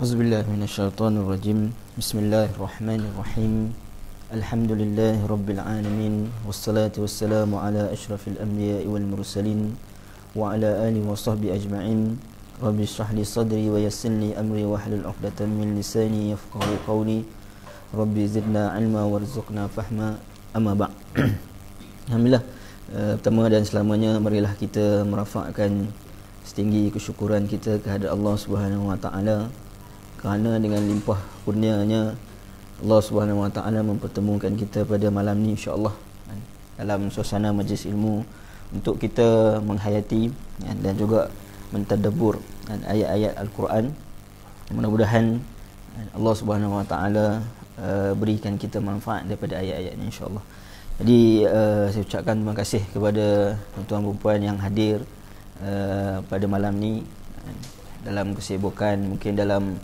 Auzubillahi minasyaitonirrajim. Bismillahirrahmanirrahim. Alhamdulillahi rabbil alamin, wassalatu wassalamu ala asyrafil anbiya'i wal mursalin wa ala alihi wa sahbihi ajma'in. Rabbi shrah li sadri wa yassir li amri wahlul 'uqdatam min lisani yafqahu qawli. Rabbi zidna 'ilma warzuqna fahma. Amma ba'd. Alhamdulillah, pertama dan selamanya marilah kita merafakkan setinggi kesyukuran kita kehadrat Allah Subhanahu wa taala, kerana dengan limpah kurnianya Allah Subhanahu wa taala mempertemukan kita pada malam ni insya-Allah dalam suasana majlis ilmu untuk kita menghayati dan juga mentadabbur ayat-ayat Al-Quran. Mudah-mudahan Allah Subhanahu wa taala berikan kita manfaat daripada ayat-ayat ini insya-Allah. Jadi saya ucapkan terima kasih kepada tuan-tuan dan puan yang hadir pada malam ni dalam kesibukan, mungkin dalam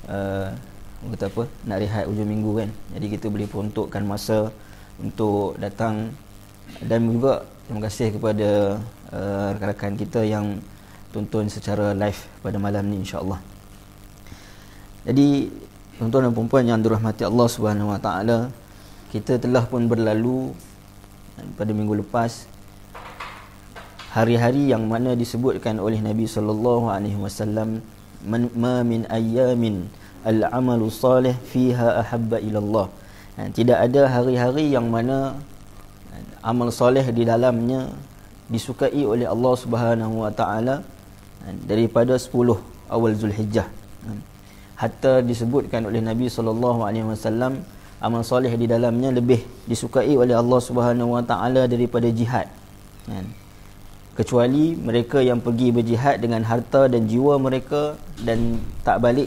kata apa, nak rehat hujung minggu kan. Jadi kita boleh peruntukkan masa untuk datang, dan juga terima kasih kepada rakan-rakan kita yang tonton secara live pada malam ni insya-Allah. Jadi tuan-tuan dan puan yang dirahmati Allah Subhanahu wa taala, kita telah pun berlalu pada minggu lepas hari-hari yang mana disebutkan oleh Nabi sallallahu alaihi wasallam, ma min ayyamin al-amalu salih fiha ahabba ila Allah. Tidak ada hari-hari yang mana amal soleh di dalamnya disukai oleh Allah Subhanahu wa taala daripada 10 awal Zulhijjah. Hatta disebutkan oleh Nabi sallallahu alaihi wasallam amal soleh di dalamnya lebih disukai oleh Allah Subhanahu wa taala daripada jihad. Kecuali mereka yang pergi berjihad dengan harta dan jiwa mereka dan tak balik,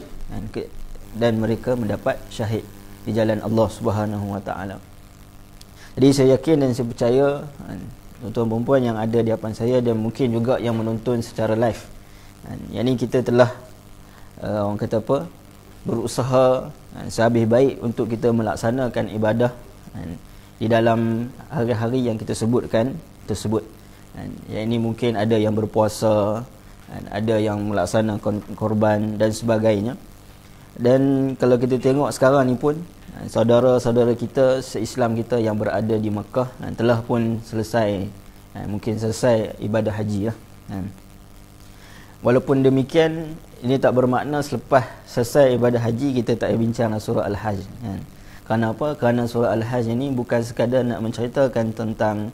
dan mereka mendapat syahid di jalan Allah Subhanahu wa taala. Jadi saya yakin dan saya percaya tuan-tuan dan puan yang ada di hadapan saya dan mungkin juga yang menonton secara live, yang ini kita telah orang kata apa, berusaha sehabis baik untuk kita melaksanakan ibadah di dalam hari-hari yang kita sebutkan tersebut. Yang ini mungkin ada yang berpuasa, ada yang melaksanakan korban dan sebagainya. Dan kalau kita tengok sekarang ni pun saudara-saudara kita se-Islam kita yang berada di Makkah telah pun selesai, mungkin selesai ibadah haji lah. Walaupun demikian, ini tak bermakna selepas selesai ibadah haji kita tak bincang surah Al-Hajj. Kerana apa? Kerana surah Al-Hajj ini bukan sekadar nak menceritakan tentang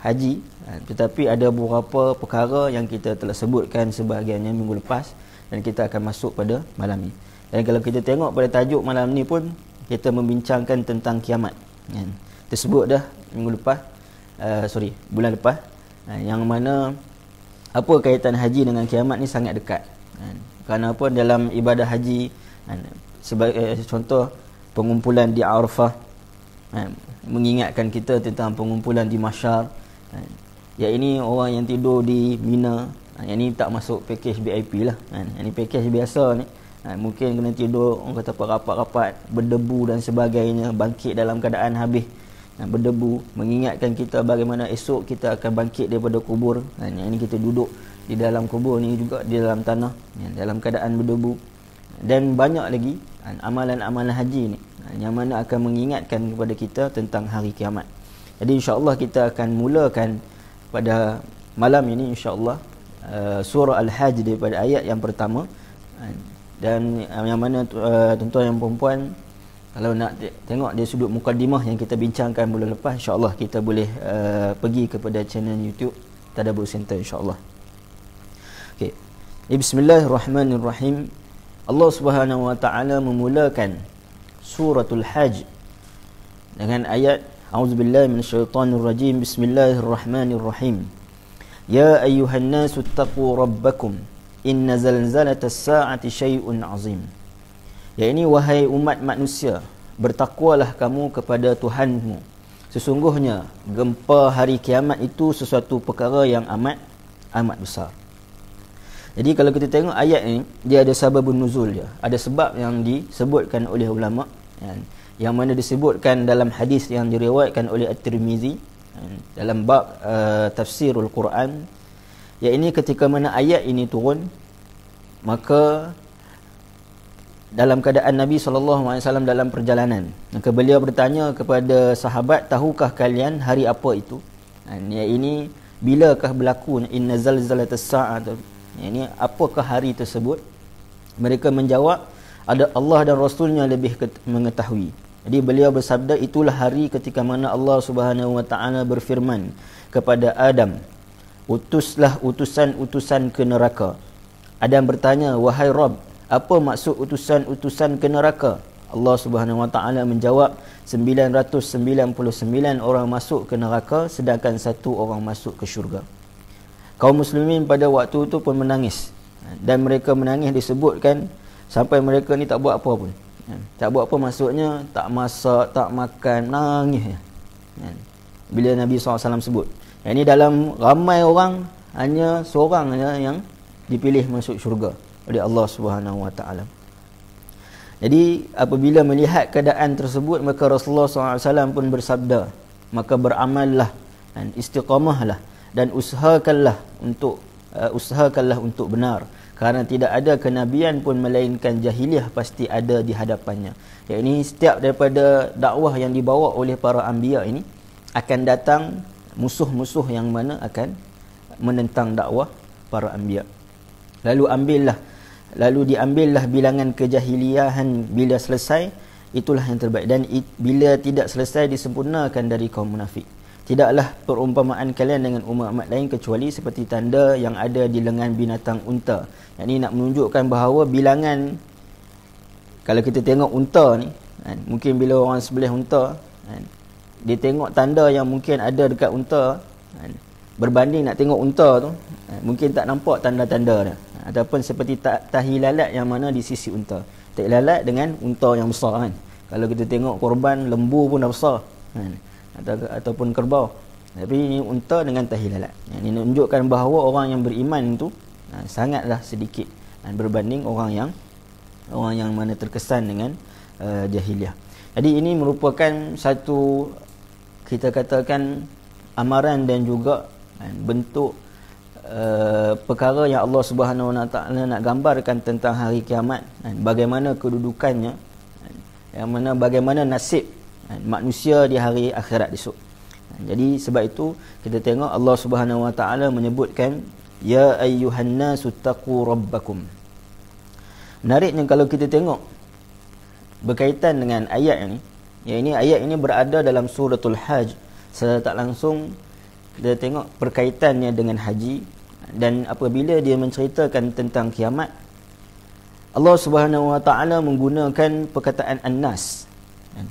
haji, tetapi ada beberapa perkara yang kita telah sebutkan sebahagiannya minggu lepas, dan kita akan masuk pada malam ni. Dan kalau kita tengok pada tajuk malam ni pun, kita membincangkan tentang kiamat. Tersebut dah minggu lepas, bulan lepas, yang mana apa kaitan haji dengan kiamat ni sangat dekat. Kerana apa? Dalam ibadah haji, sebagai contoh pengumpulan di Arafah, mengingatkan kita tentang pengumpulan di Mahsyar. Yang ini orang yang tidur di Mina, yang ini tak masuk package VIP lah. Yang ini package biasa ni, mungkin kena tidur orang kata apa, rapat-rapat, berdebu dan sebagainya, bangkit dalam keadaan habis berdebu, mengingatkan kita bagaimana esok kita akan bangkit daripada kubur. Yang ini kita duduk di dalam kubur ni juga di dalam tanah, dalam keadaan berdebu. Dan banyak lagi amalan-amalan haji ni yang mana akan mengingatkan kepada kita tentang hari kiamat. Jadi insya-Allah kita akan mulakan pada malam ini insya-Allah surah Al-Hajj daripada ayat yang pertama, dan yang mana tuan-tuan yang perempuan kalau nak tengok dia sudut mukadimah yang kita bincangkan bulan lepas, insya-Allah kita boleh pergi kepada channel YouTube Tadabbur Center insya-Allah. Okey. Bismillahirrahmanirrahim. Allah Subhanahu wa taala memulakan suratul Hajj dengan ayat A'udzubillahi minasyaitonirrajim. Bismillahirrahmanirrahim. Ya ayyuhan nasu taqu rabbakum inna zalzalatas saati syai'un 'azim. Ya ini wahai umat manusia, bertakwalah kamu kepada Tuhanmu. Sesungguhnya gempa hari kiamat itu sesuatu perkara yang amat besar. Jadi kalau kita tengok ayat ini, dia ada sababun nuzul dia. Ada sebab yang disebutkan oleh ulama, yang mana disebutkan dalam hadis yang diriwayatkan oleh At-Tirmizi dalam bab tafsirul Quran. Ya ini ketika mana ayat ini turun, maka dalam keadaan Nabi SAW dalam perjalanan. Maka beliau bertanya kepada sahabat, tahukah kalian hari apa itu? Ini bilakah berlaku inna zalzalatas sa'ah? Ini apakah hari tersebut? Mereka menjawab, ada Allah dan Rasulnya lebih mengetahui. Jadi beliau bersabda, itulah hari ketika mana Allah Subhanahu Wa Taala berfirman kepada Adam, utuslah utusan-utusan ke neraka. Adam bertanya, wahai Rabb, apa maksud utusan-utusan ke neraka? Allah Subhanahu Wa Taala menjawab, 999 orang masuk ke neraka, sedangkan 1 orang masuk ke syurga. Kaum muslimin pada waktu itu pun menangis. Dan mereka menangis disebutkan sampai mereka ni tak buat apa pun. Tak buat apa maksudnya, tak masak, tak makan, nangis. Bila Nabi SAW sebut. Ini dalam ramai orang, hanya seorang yang dipilih masuk syurga oleh Allah Subhanahu Wa Taala. Jadi apabila melihat keadaan tersebut, maka Rasulullah SAW pun bersabda, maka beramallah dan istiqamahlah dan usahakanlah untuk benar, kerana tidak ada kenabian pun melainkan jahiliah pasti ada di hadapannya. Ini setiap daripada dakwah yang dibawa oleh para anbiya ini akan datang musuh-musuh yang mana akan menentang dakwah para anbiya. Lalu diambillah bilangan kejahiliahan, bila selesai itulah yang terbaik, dan bila tidak selesai disempurnakan dari kaum munafik. Tidaklah perumpamaan kalian dengan umat-umat lain kecuali seperti tanda yang ada di lengan binatang unta. Yang ini nak menunjukkan bahawa bilangan, kalau kita tengok unta ni, mungkin bila orang sebelah unta, dia tengok tanda yang mungkin ada dekat unta, berbanding nak tengok unta tu, mungkin tak nampak tanda-tanda dia. Ataupun seperti tahi lalat yang mana di sisi unta. Tahi lalat dengan unta yang besar kan. Kalau kita tengok korban, lembu pun dah besar kan, ataupun kerbau. Tapi ini unta dengan tahi lalat. Ini menunjukkan bahawa orang yang beriman itu sangatlah sedikit berbanding orang yang mana terkesan dengan jahiliah. Jadi ini merupakan satu, kita katakan, amaran dan juga bentuk perkara yang Allah Subhanahu Wa Taala nak gambarkan tentang hari kiamat, bagaimana kedudukannya, yang mana bagaimana nasib manusia di hari akhirat esok. Jadi sebab itu kita tengok Allah Subhanahu Wa Taala menyebutkan, ya ayyuhan nasu taqu rabbakum. Menariknya kalau kita tengok berkaitan dengan ayat ini, ayat ini berada dalam suratul Hajj. Secara tak langsung kita tengok perkaitannya dengan haji, dan apabila dia menceritakan tentang kiamat, Allah Subhanahu Wa Taala menggunakan perkataan an-nas,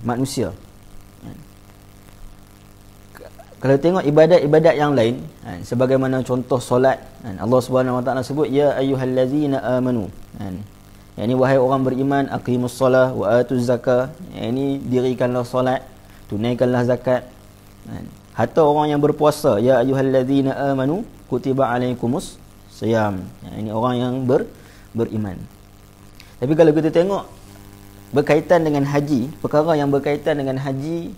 manusia. Kalau tengok ibadat-ibadat yang lain, sebagaimana contoh solat, Allah Subhanahu Wa Taala sebut, ya ayyuhallazina amanu. Yang ini, wahai orang beriman, aqimus solah wa atuz zakah. Yang ini, dirikanlah solat, tunaikanlah zakat. Hatta orang yang berpuasa, ya ayyuhallazina amanu kutiba alaikumus siyam. Ini orang yang beriman. Tapi kalau kita tengok berkaitan dengan haji, perkara yang berkaitan dengan haji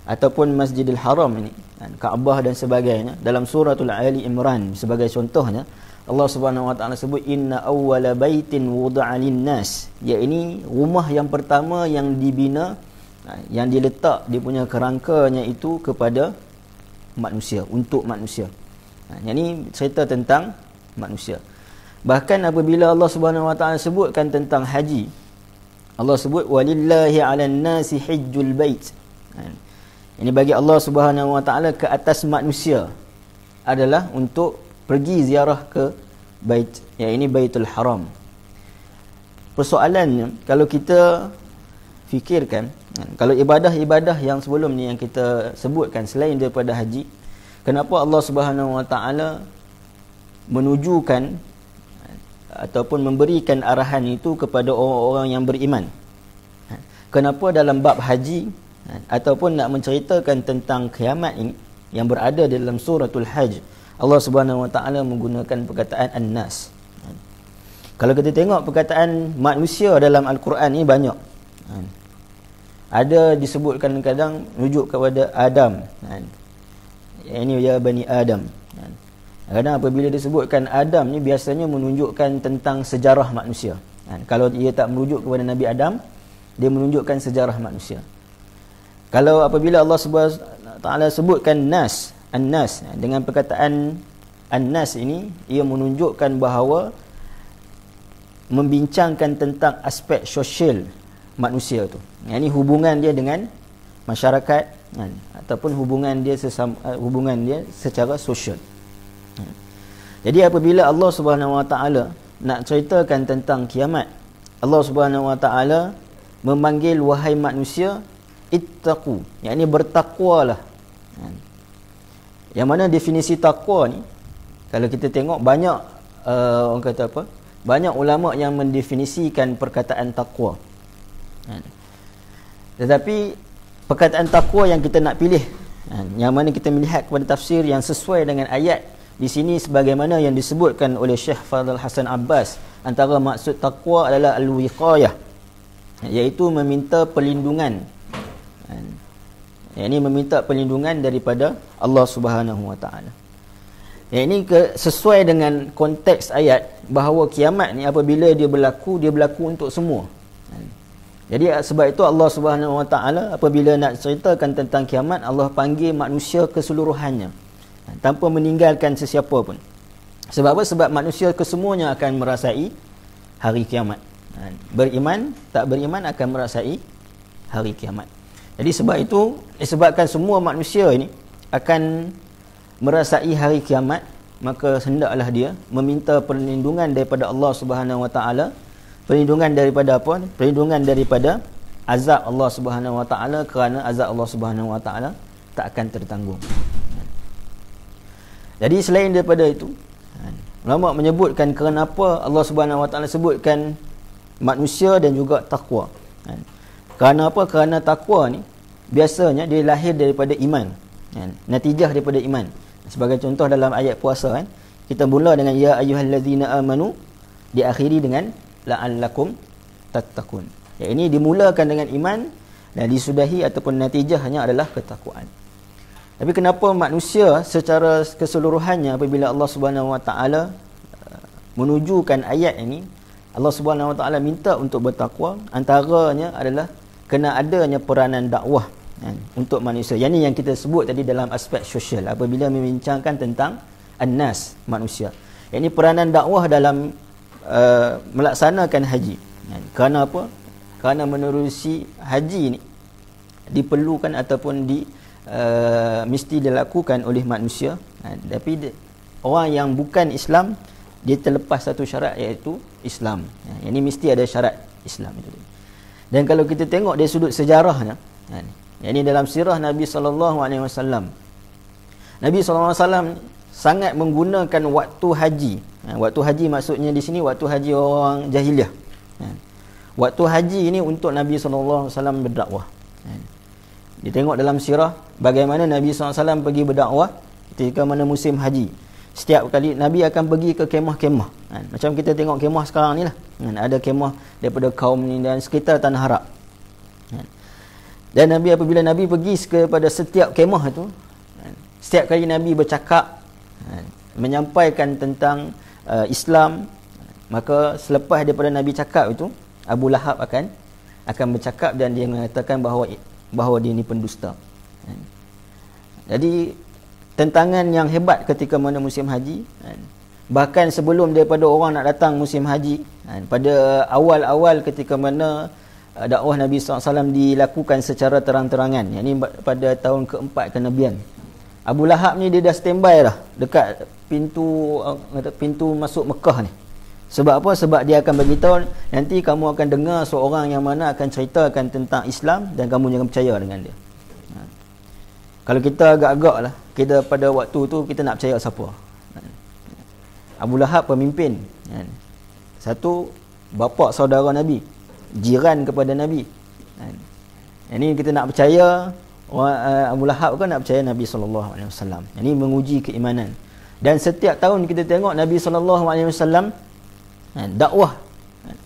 ataupun Masjidil Haram ini, Kaabah dan sebagainya, dalam suratul Ali Imran sebagai contohnya, Allah Subhanahu Wa Taala sebut, inna awwala baitin wudi'a lin-nas. Ya, ini rumah yang pertama yang dibina, yang diletak dia punya kerangkanya itu kepada manusia, untuk manusia. Yang ini cerita tentang manusia. Bahkan apabila Allah Subhanahu Wa Taala sebutkan tentang haji, Allah sebut, walillahi 'alan nasi hajjul bait. Ini bagi Allah Subhanahu Wa Taala ke atas manusia adalah untuk pergi ziarah ke bait, yang ini Baitul Haram. Persoalannya, kalau kita fikirkan, kalau ibadah-ibadah yang sebelum ni yang kita sebutkan selain daripada haji, kenapa Allah Subhanahu Wa Taala menujukan ataupun memberikan arahan itu kepada orang-orang yang beriman? Kenapa dalam bab haji ataupun nak menceritakan tentang kiamat ini yang berada dalam suratul Hajj, Allah Subhanahu Wa Taala menggunakan perkataan an-nas? Kalau kita tengok perkataan manusia dalam Al-Quran ini banyak. Ada disebutkan kadang rujuk kepada Adam. Ini ya Bani Adam. Kadang apabila disebutkan Adam ni biasanya menunjukkan tentang sejarah manusia. Kalau dia tak merujuk kepada Nabi Adam, dia menunjukkan sejarah manusia. Kalau apabila Allah Subhanahu Taala sebutkan nas, an-nas, dengan perkataan an-nas ini, ia menunjukkan bahawa membincangkan tentang aspek sosial manusia tu. Ini hubungan dia dengan masyarakat, ataupun hubungan dia secara sosial. Jadi apabila Allah Subhanahu Wa Taala nak ceritakan tentang kiamat, Allah Subhanahu Wa Taala memanggil wahai manusia, ittaqu, yakni bertakwalah. Yang mana definisi takwa ni, kalau kita tengok banyak orang kata apa? Banyak ulama yang mendefinisikan perkataan takwa. Tetapi perkataan takwa yang kita nak pilih, yang mana kita melihat kepada tafsir yang sesuai dengan ayat di sini sebagaimana yang disebutkan oleh Syekh Fadhil Hasan Abbas, antara maksud takwa adalah al-wiqayah, iaitu meminta perlindungan. Yang ini meminta perlindungan daripada Allah Subhanahu Wa Taala. Yang ini sesuai dengan konteks ayat bahawa kiamat ni apabila dia berlaku untuk semua. Jadi sebab itu Allah Subhanahu Wa Taala apabila nak ceritakan tentang kiamat, Allah panggil manusia keseluruhannya, tanpa meninggalkan sesiapa pun. Sebab apa? Sebab manusia kesemuanya akan merasai hari kiamat. Beriman, tak beriman akan merasai hari kiamat. Jadi sebab itu, disebabkan semua manusia ini akan merasai hari kiamat, maka hendaklah dia meminta perlindungan daripada Allah Subhanahu Wa Taala. Perlindungan daripada apa? Perlindungan daripada azab Allah Subhanahu Wa Taala, kerana azab Allah Subhanahu Wa Taala tak akan tertanggung. Jadi selain daripada itu, ulama menyebutkan kenapa Allah Subhanahu Wa Taala sebutkan manusia dan juga takwa. Kerana apa? Kerana takwa ni biasanya dia lahir daripada iman. Natijah daripada iman. Sebagai contoh dalam ayat puasa, kita mula dengan ya ayyuhallazina amanu, diakhiri dengan la'allakum tattaqun. Ini dimulakan dengan iman dan disudahi ataupun natijahnya adalah ketakwaan. Tapi kenapa manusia secara keseluruhannya apabila Allah Subhanahu Wa Taala menujukan ayat ini, Allah Subhanahu Wa Taala minta untuk bertakwa, antaranya adalah kena adanya peranan dakwah untuk manusia. Yang ini yang kita sebut tadi dalam aspek sosial apabila membincangkan tentang an-nas, manusia. Yang ini peranan dakwah dalam melaksanakan haji. Kerana apa? Kerana menerusi haji ini diperlukan ataupun mesti dilakukan oleh manusia. Tapi orang yang bukan Islam, dia terlepas satu syarat, iaitu Islam. Yang ini mesti ada syarat Islam itu. Dan kalau kita tengok dari sudut sejarahnya, yang ini dalam sirah Nabi SAW, Nabi SAW sangat menggunakan waktu haji. Waktu haji maksudnya di sini waktu haji orang jahiliah. Waktu haji ini untuk Nabi SAW berdakwah. Dia tengok dalam sirah bagaimana Nabi SAW pergi berdakwah ketika mana musim haji. Setiap kali Nabi akan pergi ke kemah-kemah. Macam kita tengok kemah sekarang ni lah. Ada kemah daripada kaum ni dan sekitar Tanah Arab. Dan apabila Nabi pergi kepada setiap kemah itu, setiap kali Nabi bercakap, menyampaikan tentang Islam, maka selepas daripada Nabi cakap itu, Abu Lahab akan bercakap dan dia mengatakan bahawa dia ni pendusta. Jadi tentangan yang hebat ketika mana musim haji. Bahkan sebelum daripada orang nak datang musim haji, pada awal-awal ketika mana dakwah Nabi SAW dilakukan secara terang-terangan, yang ini pada tahun keempat kenabian, Abu Lahab ni dia dah standby dah dekat pintu masuk Mekah ni. Sebab apa? Sebab dia akan beritahu, nanti kamu akan dengar seorang yang mana akan ceritakan tentang Islam dan kamu jangan percaya dengan dia. Kalau kita agak-agak lah, kita pada waktu tu kita nak percaya siapa? Abu Lahab pemimpin, satu bapa saudara Nabi, jiran kepada Nabi. Ini kita nak percaya Abu Lahab ke nak percaya Nabi SAW? Ini menguji keimanan. Dan setiap tahun kita tengok Nabi SAW dakwah,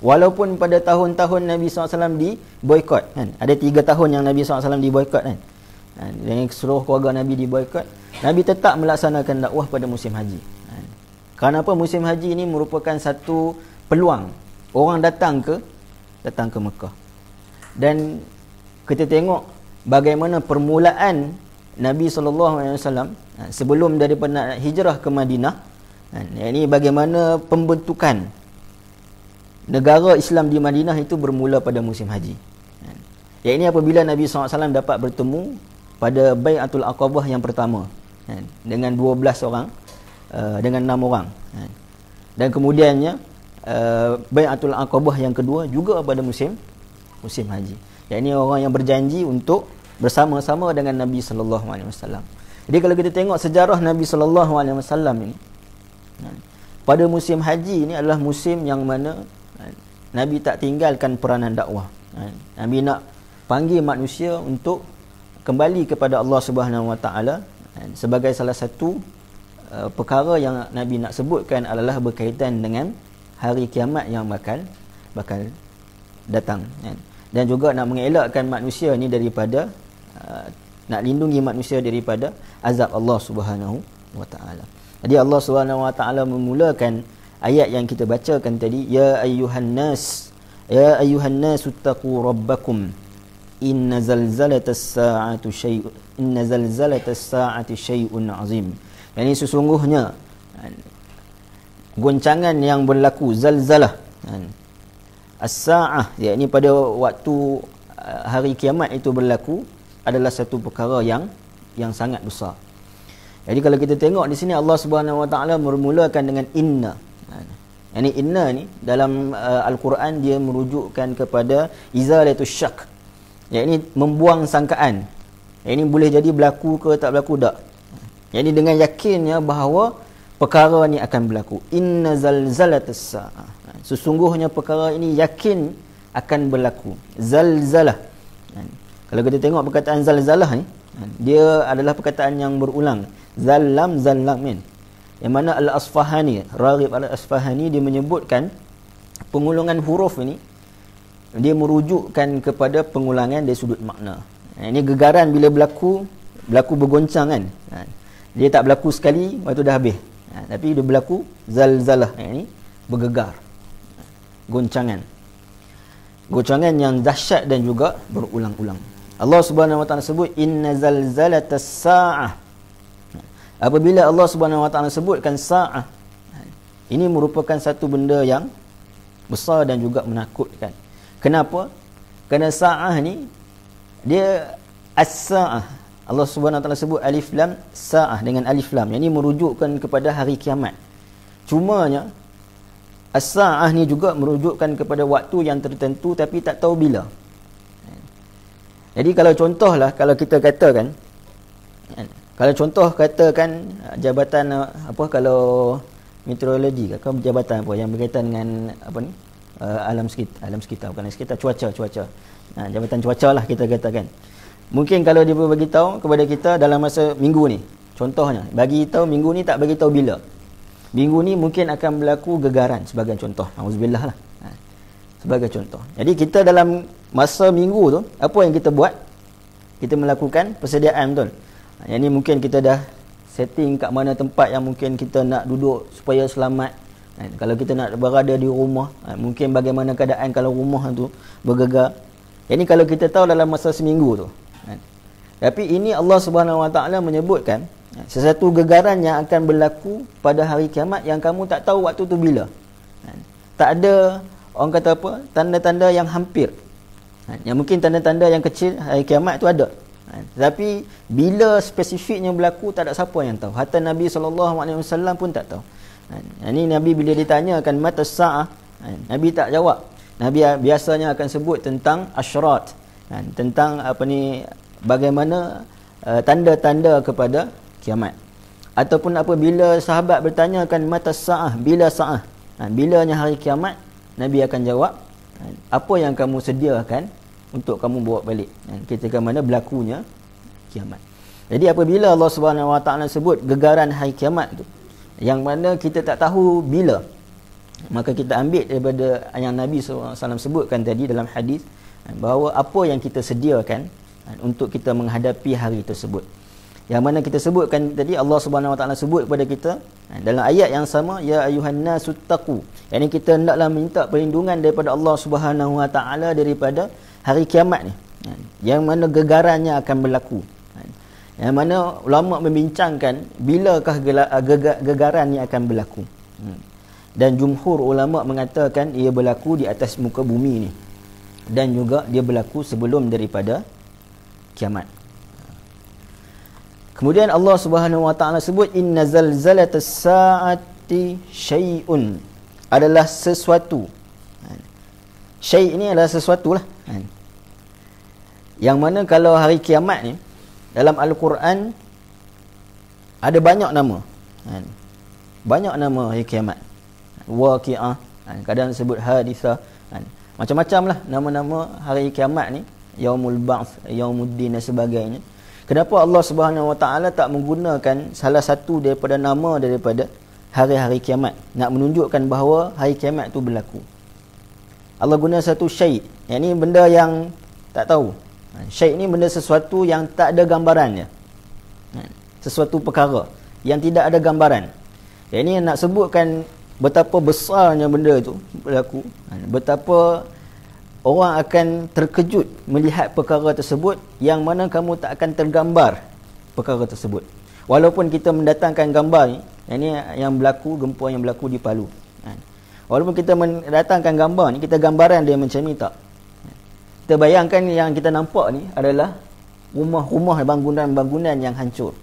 walaupun pada tahun-tahun Nabi SAW diboikot, ada 3 tahun yang Nabi SAW diboikot, dan seluruh keluarga Nabi diboikot, Nabi tetap melaksanakan dakwah pada musim haji. Kerana apa? Musim haji ini merupakan satu peluang orang datang ke Mekah. Dan kita tengok bagaimana permulaan Nabi SAW sebelum daripada hijrah ke Madinah. Ini bagaimana pembentukan negara Islam di Madinah itu bermula pada musim haji. Ini apabila Nabi SAW dapat bertemu pada Bai'atul Aqabah yang pertama dengan 12 orang, dengan 6 orang. Dan kemudiannya Bai'atul Aqabah yang kedua juga pada musim haji. Ini orang yang berjanji untuk bersama-sama dengan Nabi SAW. Jadi kalau kita tengok sejarah Nabi SAW ini, pada musim haji ini adalah musim yang mana Nabi tak tinggalkan peranan dakwah. Nabi nak panggil manusia untuk kembali kepada Allah Subhanahu Wa Taala. Sebagai salah satu perkara yang Nabi nak sebutkan adalah berkaitan dengan hari kiamat yang bakal datang. Dan juga nak mengelakkan manusia ni daripada nak lindungi manusia daripada azab Allah Subhanahu Wa Taala. Jadi Allah Subhanahu Wa Taala memulakan ayat yang kita bacakan tadi, ya ayyuhan nas taqu rabbakum inna zalzalatas saa'ati syai'un azim. Yani sesungguhnya goncangan yang berlaku, zalzalah as-saa'ah, yakni pada waktu hari kiamat itu berlaku, adalah satu perkara yang sangat besar. Jadi kalau kita tengok di sini Allah Subhanahu Wa Taala bermulakan dengan inna. Yani inna ni dalam Al-Quran dia merujukkan kepada izalatus syak. Yakni membuang sangkaan. Ini boleh jadi berlaku ke tak berlaku tak. Yani dengan yakinnya bahawa perkara ni akan berlaku. Inna zalzalatus saa'ah. Sesungguhnya perkara ini yakin akan berlaku. Zalzalah. Kalau kita tengok perkataan zalzalah ni, dia adalah perkataan yang berulang. Zallam min. Yang mana Al-Asfahani, Raghib Al-Asfahani, dia menyebutkan pengulungan huruf ini dia merujukkan kepada pengulangan dari sudut makna. Ini gegaran bila berlaku bergoncang kan. Dia tak berlaku sekali, lepas tu dah habis. Tapi dia berlaku zalzalah. Ini bergegar. Goncangan yang dahsyat dan juga berulang-ulang. Allah Subhanahu Wa Taala sebut inna zalzalatas saa'ah. Apabila Allah Subhanahu Wa Taala sebutkan sa'ah, ini merupakan satu benda yang besar dan juga menakutkan. Kenapa? Kerana sa'ah ni dia as-sa'ah. Allah Subhanahu Wa Taala sebut alif lam sa'ah dengan alif lam. Yang ini merujukkan kepada hari kiamat. Cumanya as-sa'ah ni juga merujukkan kepada waktu yang tertentu tapi tak tahu bila. Jadi kalau contohlah, kalau kita katakan, kalau contoh katakan jabatan apa, kalau meteorologi ke jabatan apa yang berkaitan dengan apa ni, alam sekitar bukan sekitar, cuaca. Jabatan cuaca lah kita katakan. Mungkin kalau dia bagi tahu kepada kita dalam masa minggu ni, contohnya bagi tahu minggu ni, tak bagi tahu bila. Minggu ni mungkin akan berlaku gegaran sebagai contoh. Auzubillah lah. Sebagai contoh. Jadi kita dalam masa minggu tu, apa yang kita buat? Kita melakukan persediaan, betul. Yang ni mungkin kita dah setting kat mana tempat yang mungkin kita nak duduk supaya selamat. Kalau kita nak berada di rumah, mungkin bagaimana keadaan kalau rumah tu bergegar. Yang ni kalau kita tahu dalam masa seminggu tu. Tapi ini Allah Subhanahu Wa Taala menyebutkan sesuatu gegaran yang akan berlaku pada hari kiamat yang kamu tak tahu waktu tu bila. Tak ada, orang kata apa, tanda-tanda yang hampir. Yang mungkin tanda-tanda yang kecil hari kiamat tu ada. Tapi bila spesifiknya berlaku, tak ada siapa yang tahu. Hatta Nabi SAW pun tak tahu. Ini Nabi bila ditanyakan mata sa'ah, Nabi tak jawab. Nabi biasanya akan sebut tentang asyrat, tentang apa ni, bagaimana tanda-tanda kepada kiamat. Ataupun apabila sahabat bertanyakan mata sa'ah, bila sa'ah, bilanya hari kiamat, Nabi akan jawab, apa yang kamu sediakan untuk kamu bawa balik ketika mana berlakunya kiamat. Jadi apabila Allah Subhanahu Wa Taala sebut gegaran hari kiamat tu, yang mana kita tak tahu bila, maka kita ambil daripada yang Nabi SAW sebutkan tadi dalam hadis, bahawa apa yang kita sediakan untuk kita menghadapi hari tersebut. Yang mana kita sebutkan tadi, Allah Subhanahu Wa Taala sebut kepada kita dalam ayat yang sama, ya ayuhan nasu taqu. Yang ini kita hendaklah minta perlindungan daripada Allah Subhanahu Wa Taala daripada hari kiamat ni. Yang mana gegarannya akan berlaku. Yang mana ulama membincangkan bilakah gegaran ni akan berlaku. Dan jumhur ulama mengatakan ia berlaku di atas muka bumi ni. Dan juga dia berlaku sebelum daripada kiamat. Kemudian Allah Subhanahu Wa Taala sebut inna zalzalatas saati syai'un, adalah sesuatu. Syai' ini adalah sesuatu lah. Yang mana kalau hari kiamat ni dalam Al-Quran ada banyak nama. Banyak nama hari kiamat. Waqi'ah, kadang sebut hadithah, macam-macam lah nama-nama hari kiamat ni, yaumul ba'ts, yaumuddin dan sebagainya. Kenapa Allah Subhanahu Wa Taala tak menggunakan salah satu daripada nama daripada hari-hari kiamat, nak menunjukkan bahawa hari kiamat tu berlaku? Allah guna satu syai'. Yang ni benda yang tak tahu. Syai' ni benda sesuatu yang tak ada gambarannya. Sesuatu perkara yang tidak ada gambaran. Yang ni nak sebutkan betapa besarnya benda tu berlaku. Betapa orang akan terkejut melihat perkara tersebut, yang mana kamu tak akan tergambar perkara tersebut. Walaupun kita mendatangkan gambar ni, yang berlaku, gempa yang berlaku di Palu. Walaupun kita mendatangkan gambar ni, kita gambaran dia macam ni tak. Kita bayangkan yang kita nampak ni adalah rumah-rumah, bangunan-bangunan yang hancur.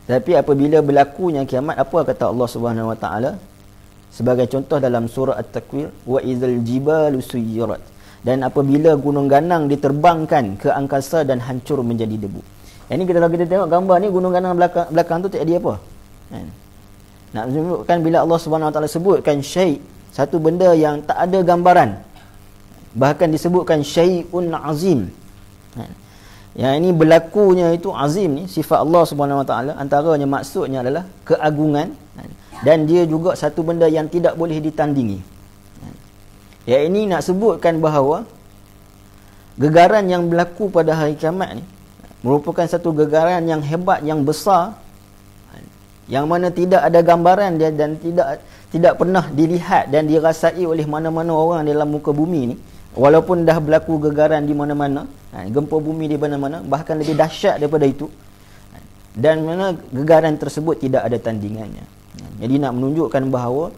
Tapi apabila berlakunya kiamat, apa kata Allah Subhanahu Wa Taala? Sebagai contoh dalam surah At-Takwir, wa idzal jibalu suyirat. Dan apabila gunung ganang diterbangkan ke angkasa dan hancur menjadi debu. Yang ni kalau kita tengok gambar ni, gunung ganang belakang tu tak ada apa. Nak menunjukkan bila Allah Subhanahu Wa Taala sebutkan syai', satu benda yang tak ada gambaran. Bahkan disebutkan syai'un azim. Yang ini berlakunya itu azim ni, sifat Allah Subhanahu Wa Taala, antaranya maksudnya adalah keagungan, dan dia juga satu benda yang tidak boleh ditandingi. Yang ini nak sebutkan bahawa gegaran yang berlaku pada hari kiamat ni merupakan satu gegaran yang hebat, yang besar, yang mana tidak ada gambaran dia, dan tidak pernah dilihat dan dirasai oleh mana-mana orang dalam muka bumi ni. Walaupun dah berlaku gegaran di mana-mana, gempa bumi di mana-mana, bahkan lebih dahsyat daripada itu, dan mana gegaran tersebut tidak ada tandingannya. Jadi nak menunjukkan bahawa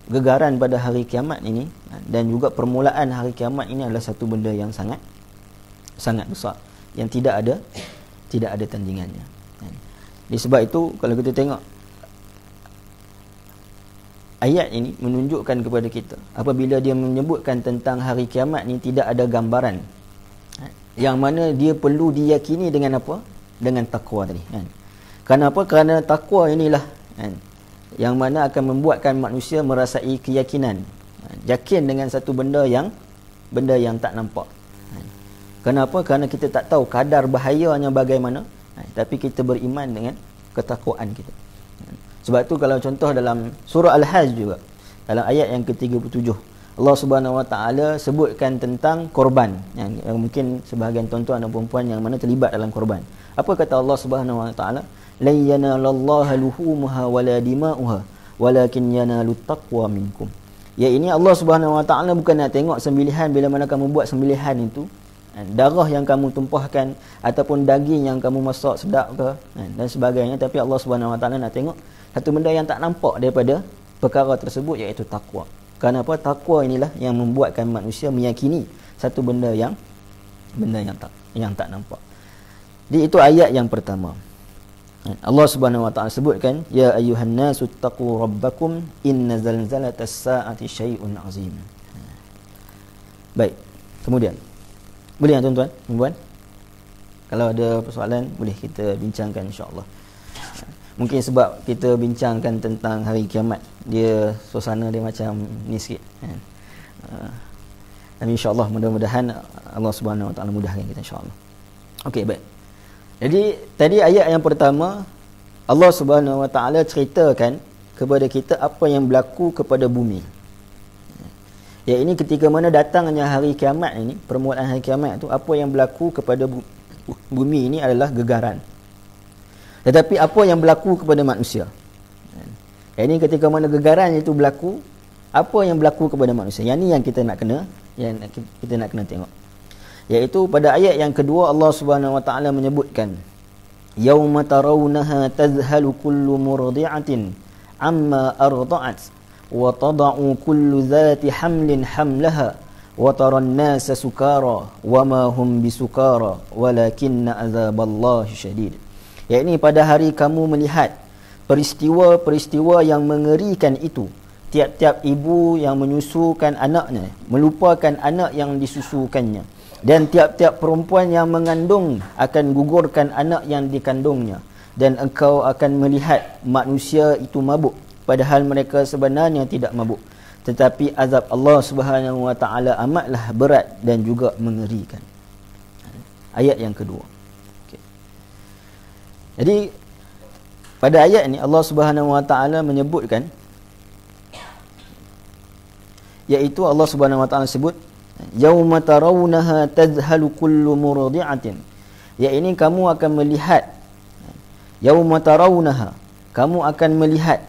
gegaran pada hari kiamat ini dan juga permulaan hari kiamat ini adalah satu benda yang sangat besar, yang tidak ada tandingannya. Jadi sebab itu kalau kita tengok ayat ini menunjukkan kepada kita, apabila dia menyebutkan tentang hari kiamat ni tidak ada gambaran, yang mana dia perlu diyakini dengan apa? Dengan takwa tadi. Kenapa? Kerana takwa inilah yang mana akan membuatkan manusia merasai keyakinan, yakin dengan satu benda yang tak nampak. Kenapa? Kerana kita tak tahu kadar bahayanya bagaimana, tapi kita beriman dengan ketakwaan kita. Sebab tu kalau contoh dalam surah Al-Hajj juga, dalam ayat yang ke-37, Allah Subhanahu Wa Taala sebutkan tentang korban, yang mungkin sebahagian tuan-tuan dan puan-puan yang mana terlibat dalam korban. Apa kata Allah Subhanahu Wa Taala? lan yanalallaha luhumuha wala dima'uha walakin yanalut taqwa minkum. Ya, ini Allah Subhanahu Wa Taala bukan nak tengok sembelihan bila mana kamu buat sembelihan itu, darah yang kamu tumpahkan ataupun daging yang kamu masak sedap ke dan sebagainya, tapi Allah Subhanahu Wa Taala nak tengok satu benda yang tak nampak daripada perkara tersebut, iaitu takwa. Kenapa? Takwa inilah yang membuatkan manusia meyakini satu benda yang tak nampak. Jadi itu ayat yang pertama. Allah Subhanahu Wa Taala sebutkan, ya ayyuhan nasu taqu rabbakum inna zalzalatas saati syai'un azim. Baik. Kemudian boleh tuan-tuan, puan-puan? Kalau ada persoalan boleh kita bincangkan insya-Allah. Mungkin sebab kita bincangkan tentang hari kiamat, dia suasana dia macam ni sikit. Dan insya-Allah mudah-mudahan Allah Subhanahu Wa Taala mudahkan kita insya-Allah. Okey, baik. Jadi tadi ayat yang pertama, Allah Subhanahu Wa Taala ceritakan kepada kita apa yang berlaku kepada bumi. Ya, ini ketika mana datangnya hari kiamat ini, permulaan hari kiamat itu, apa yang berlaku kepada bumi ini adalah gegaran. Tetapi apa yang berlaku kepada manusia? Ini ketika mana gegaran itu berlaku, apa yang berlaku kepada manusia? Yang ni yang kita nak kena tengok. Iaitu pada ayat yang kedua Allah Subhanahu wa taala menyebutkan yauma tarawunaha tazhalu kullu murdi'atin amma arda'at wa tada'u kullu dhati hamlin hamlaha wa taran nasa sukara wa ma hum bisukara walakinna azaballahi syadid. Iaitu pada hari kamu melihat peristiwa-peristiwa yang mengerikan itu, tiap-tiap ibu yang menyusukan anaknya melupakan anak yang disusukannya, dan tiap-tiap perempuan yang mengandung akan gugurkan anak yang dikandungnya, dan engkau akan melihat manusia itu mabuk padahal mereka sebenarnya tidak mabuk, tetapi azab Allah Subhanahu wa taala amatlah berat dan juga mengerikan. Ayat yang kedua. Okay. Jadi pada ayat ini Allah Subhanahu wa taala menyebutkan, iaitu Allah Subhanahu wa taala sebut yauma tarawunaha tazhalu kullu murdi'atin. Ya, ini kamu akan melihat. Yauma tarawunaha, kamu akan melihat.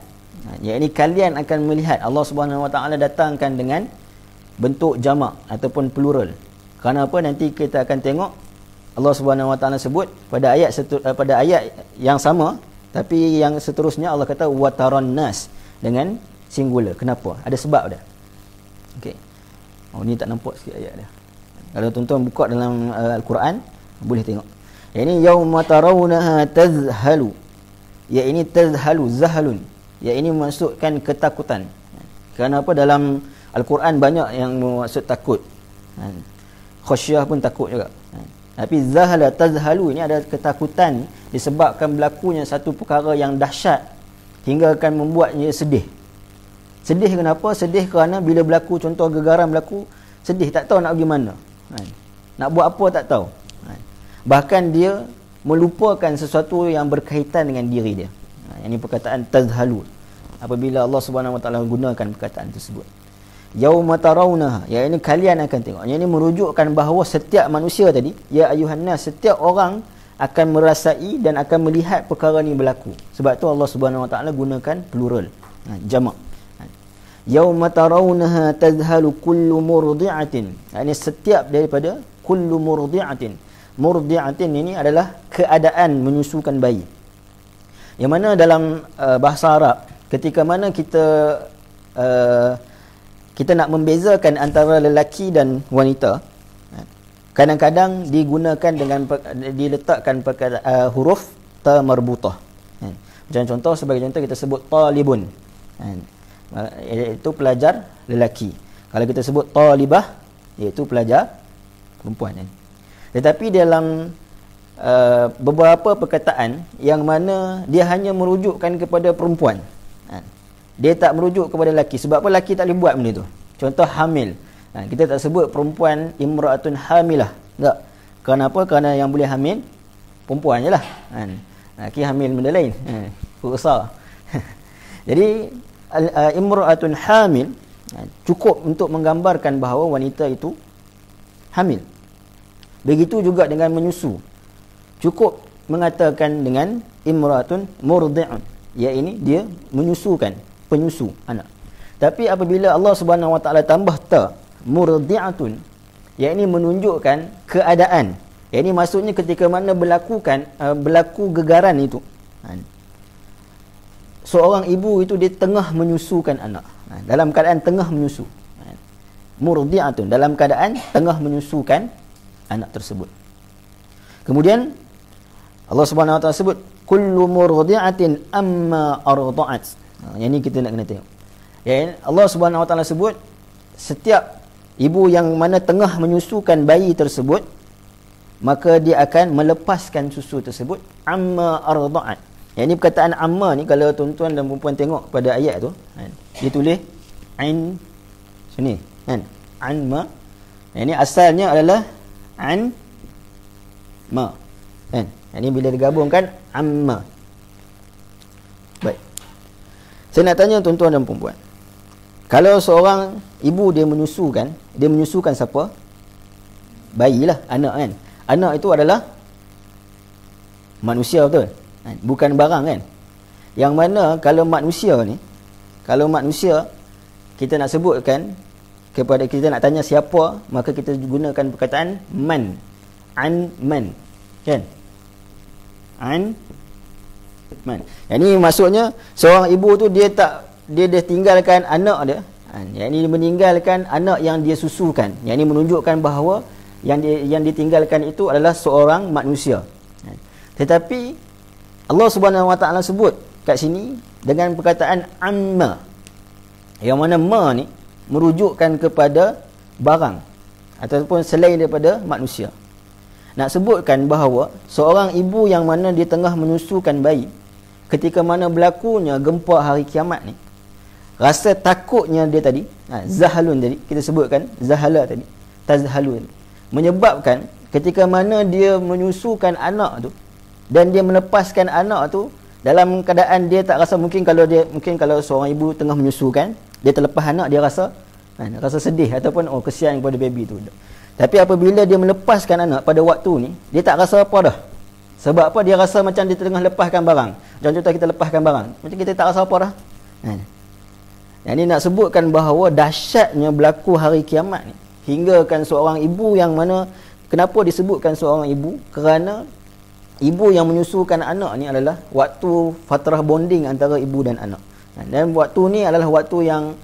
Ya, ini kalian akan melihat. Allah Subhanahu wa taala datangkan dengan bentuk jamak ataupun plural. Kerana apa? Nanti kita akan tengok Allah Subhanahu wa taala sebut pada ayat yang sama, tapi yang seterusnya Allah kata wataran nas dengan singular. Kenapa? Ada sebab dah. Okey. Oh, ni tak nampak sikit ayat dia. Kalau tuan-tuan buka dalam Al-Quran, boleh tengok. Yang ini yauma tarawunaha tazhalu. Ya, ini tazhalu, zahalun. Ya, ini maksudkan ketakutan. Kerana apa? Dalam Al-Quran banyak yang maksud takut. Khasyah pun takut juga. Tapi zahala, tazhalu ini ada ketakutan disebabkan berlakunya satu perkara yang dahsyat hingga akan membuatnya sedih. Sedih kenapa? Sedih kerana bila berlaku, contoh gegaran berlaku, sedih, tak tahu nak pergi mana. Nak buat apa tak tahu. Bahkan dia melupakan sesuatu yang berkaitan dengan diri dia. Ini perkataan tazhalu. Apabila Allah Subhanahu wa taala gunakan perkataan tersebut. Yauma tarawunaha, ya, ini kalian akan tengok. Yang ini merujukkan bahawa setiap manusia tadi, ya ayuhan nas, setiap orang akan merasai dan akan melihat perkara ni berlaku. Sebab tu Allah Subhanahu wa taala gunakan plural, jamak. Yauma tarawunaha tazhalu kullu murdi'atin. Ini setiap daripada kullu murdi'atin. Murdi'atin ini adalah keadaan menyusukan bayi. Yang mana dalam bahasa Arab, ketika mana kita nak membezakan antara lelaki dan wanita, kadang-kadang digunakan dengan diletakkan huruf ta marbutah. Macam contoh, sebagai contoh kita sebut talibun, iaitu pelajar lelaki. Kalau kita sebut talibah, iaitu pelajar perempuan. Tetapi dalam beberapa perkataan yang mana dia hanya merujukkan kepada perempuan, dia tak merujuk kepada lelaki. Sebab apa? Lelaki tak boleh buat benda tu. Contoh hamil, kita tak sebut perempuan imra'atun hamilah. Tak. Kerana apa? Kerana yang boleh hamil perempuan je lah. Lelaki hamil benda lain, besar. Jadi imra'atun hamil cukup untuk menggambarkan bahawa wanita itu hamil. Begitu juga dengan menyusu, cukup mengatakan dengan imra'atun murdi'un, ya, ini dia menyusukan, penyusu anak. Tapi apabila Allah Subhanahu wa taala tambah ta murdi'atun, ya, ini menunjukkan keadaan. Ya, ini maksudnya ketika mana berlaku gegaran itu, seorang ibu itu dia tengah menyusukan anak, dalam keadaan tengah menyusu. Murdi'atun, dalam keadaan tengah menyusukan anak tersebut. Kemudian Allah Subhanahu wa taala sebut kullu murdi'atin amma arda'at. Yang ni kita nak kena tengok. Ya, Allah Subhanahu wa taala sebut setiap ibu yang mana tengah menyusukan bayi tersebut, maka dia akan melepaskan susu tersebut, amma arda'at. Yang ni perkataan amma ni, kalau tuan-tuan dan puan tengok pada ayat tu, dia tulis ain sini, kan? Anma. Yang ni asalnya adalah an ma, kan? Ini bila digabungkan amma. Baik. Saya nak tanya tuan-tuan dan puan-puan, kalau seorang ibu dia menyusukan siapa? Bayi lah, anak, kan? Anak itu adalah manusia, betul? Bukan barang kan. Yang mana kalau manusia ni, kita nak sebutkan kepada, kita nak tanya siapa, maka kita gunakan perkataan man. An man. Kan? An man. Yang ni maksudnya seorang ibu tu dia tinggalkan anak dia. Yang ni meninggalkan anak yang dia susukan. Yang ni menunjukkan bahawa yang ditinggalkan itu adalah seorang manusia. Tetapi Allah Subhanahu Wa Taala sebut kat sini dengan perkataan amma. Yang mana ma ni merujukkan kepada barang ataupun selain daripada manusia. Nak sebutkan bahawa seorang ibu yang mana dia tengah menyusukan bayi, ketika mana berlakunya gempa hari kiamat ni, rasa takutnya dia tadi, zahalun tadi, kita sebutkan zahala tadi, tazhalun, menyebabkan ketika mana dia menyusukan anak tu dan dia melepaskan anak tu dalam keadaan dia tak rasa, mungkin kalau seorang ibu tengah menyusukan, dia terlepas anak, dia rasa sedih ataupun kesian kepada baby tu. Tapi apabila dia melepaskan anak pada waktu ni, dia tak rasa apa dah. Sebab apa? Dia rasa macam dia tengah lepaskan barang. Contoh kita lepaskan barang, macam kita tak rasa apa dah. Yang ni nak sebutkan bahawa dahsyatnya berlaku hari kiamat ni, hinggakan seorang ibu yang mana, kenapa disebutkan seorang ibu? Kerana ibu yang menyusukan anak ni adalah waktu fatrah bonding antara ibu dan anak. Dan waktu ni adalah waktu yang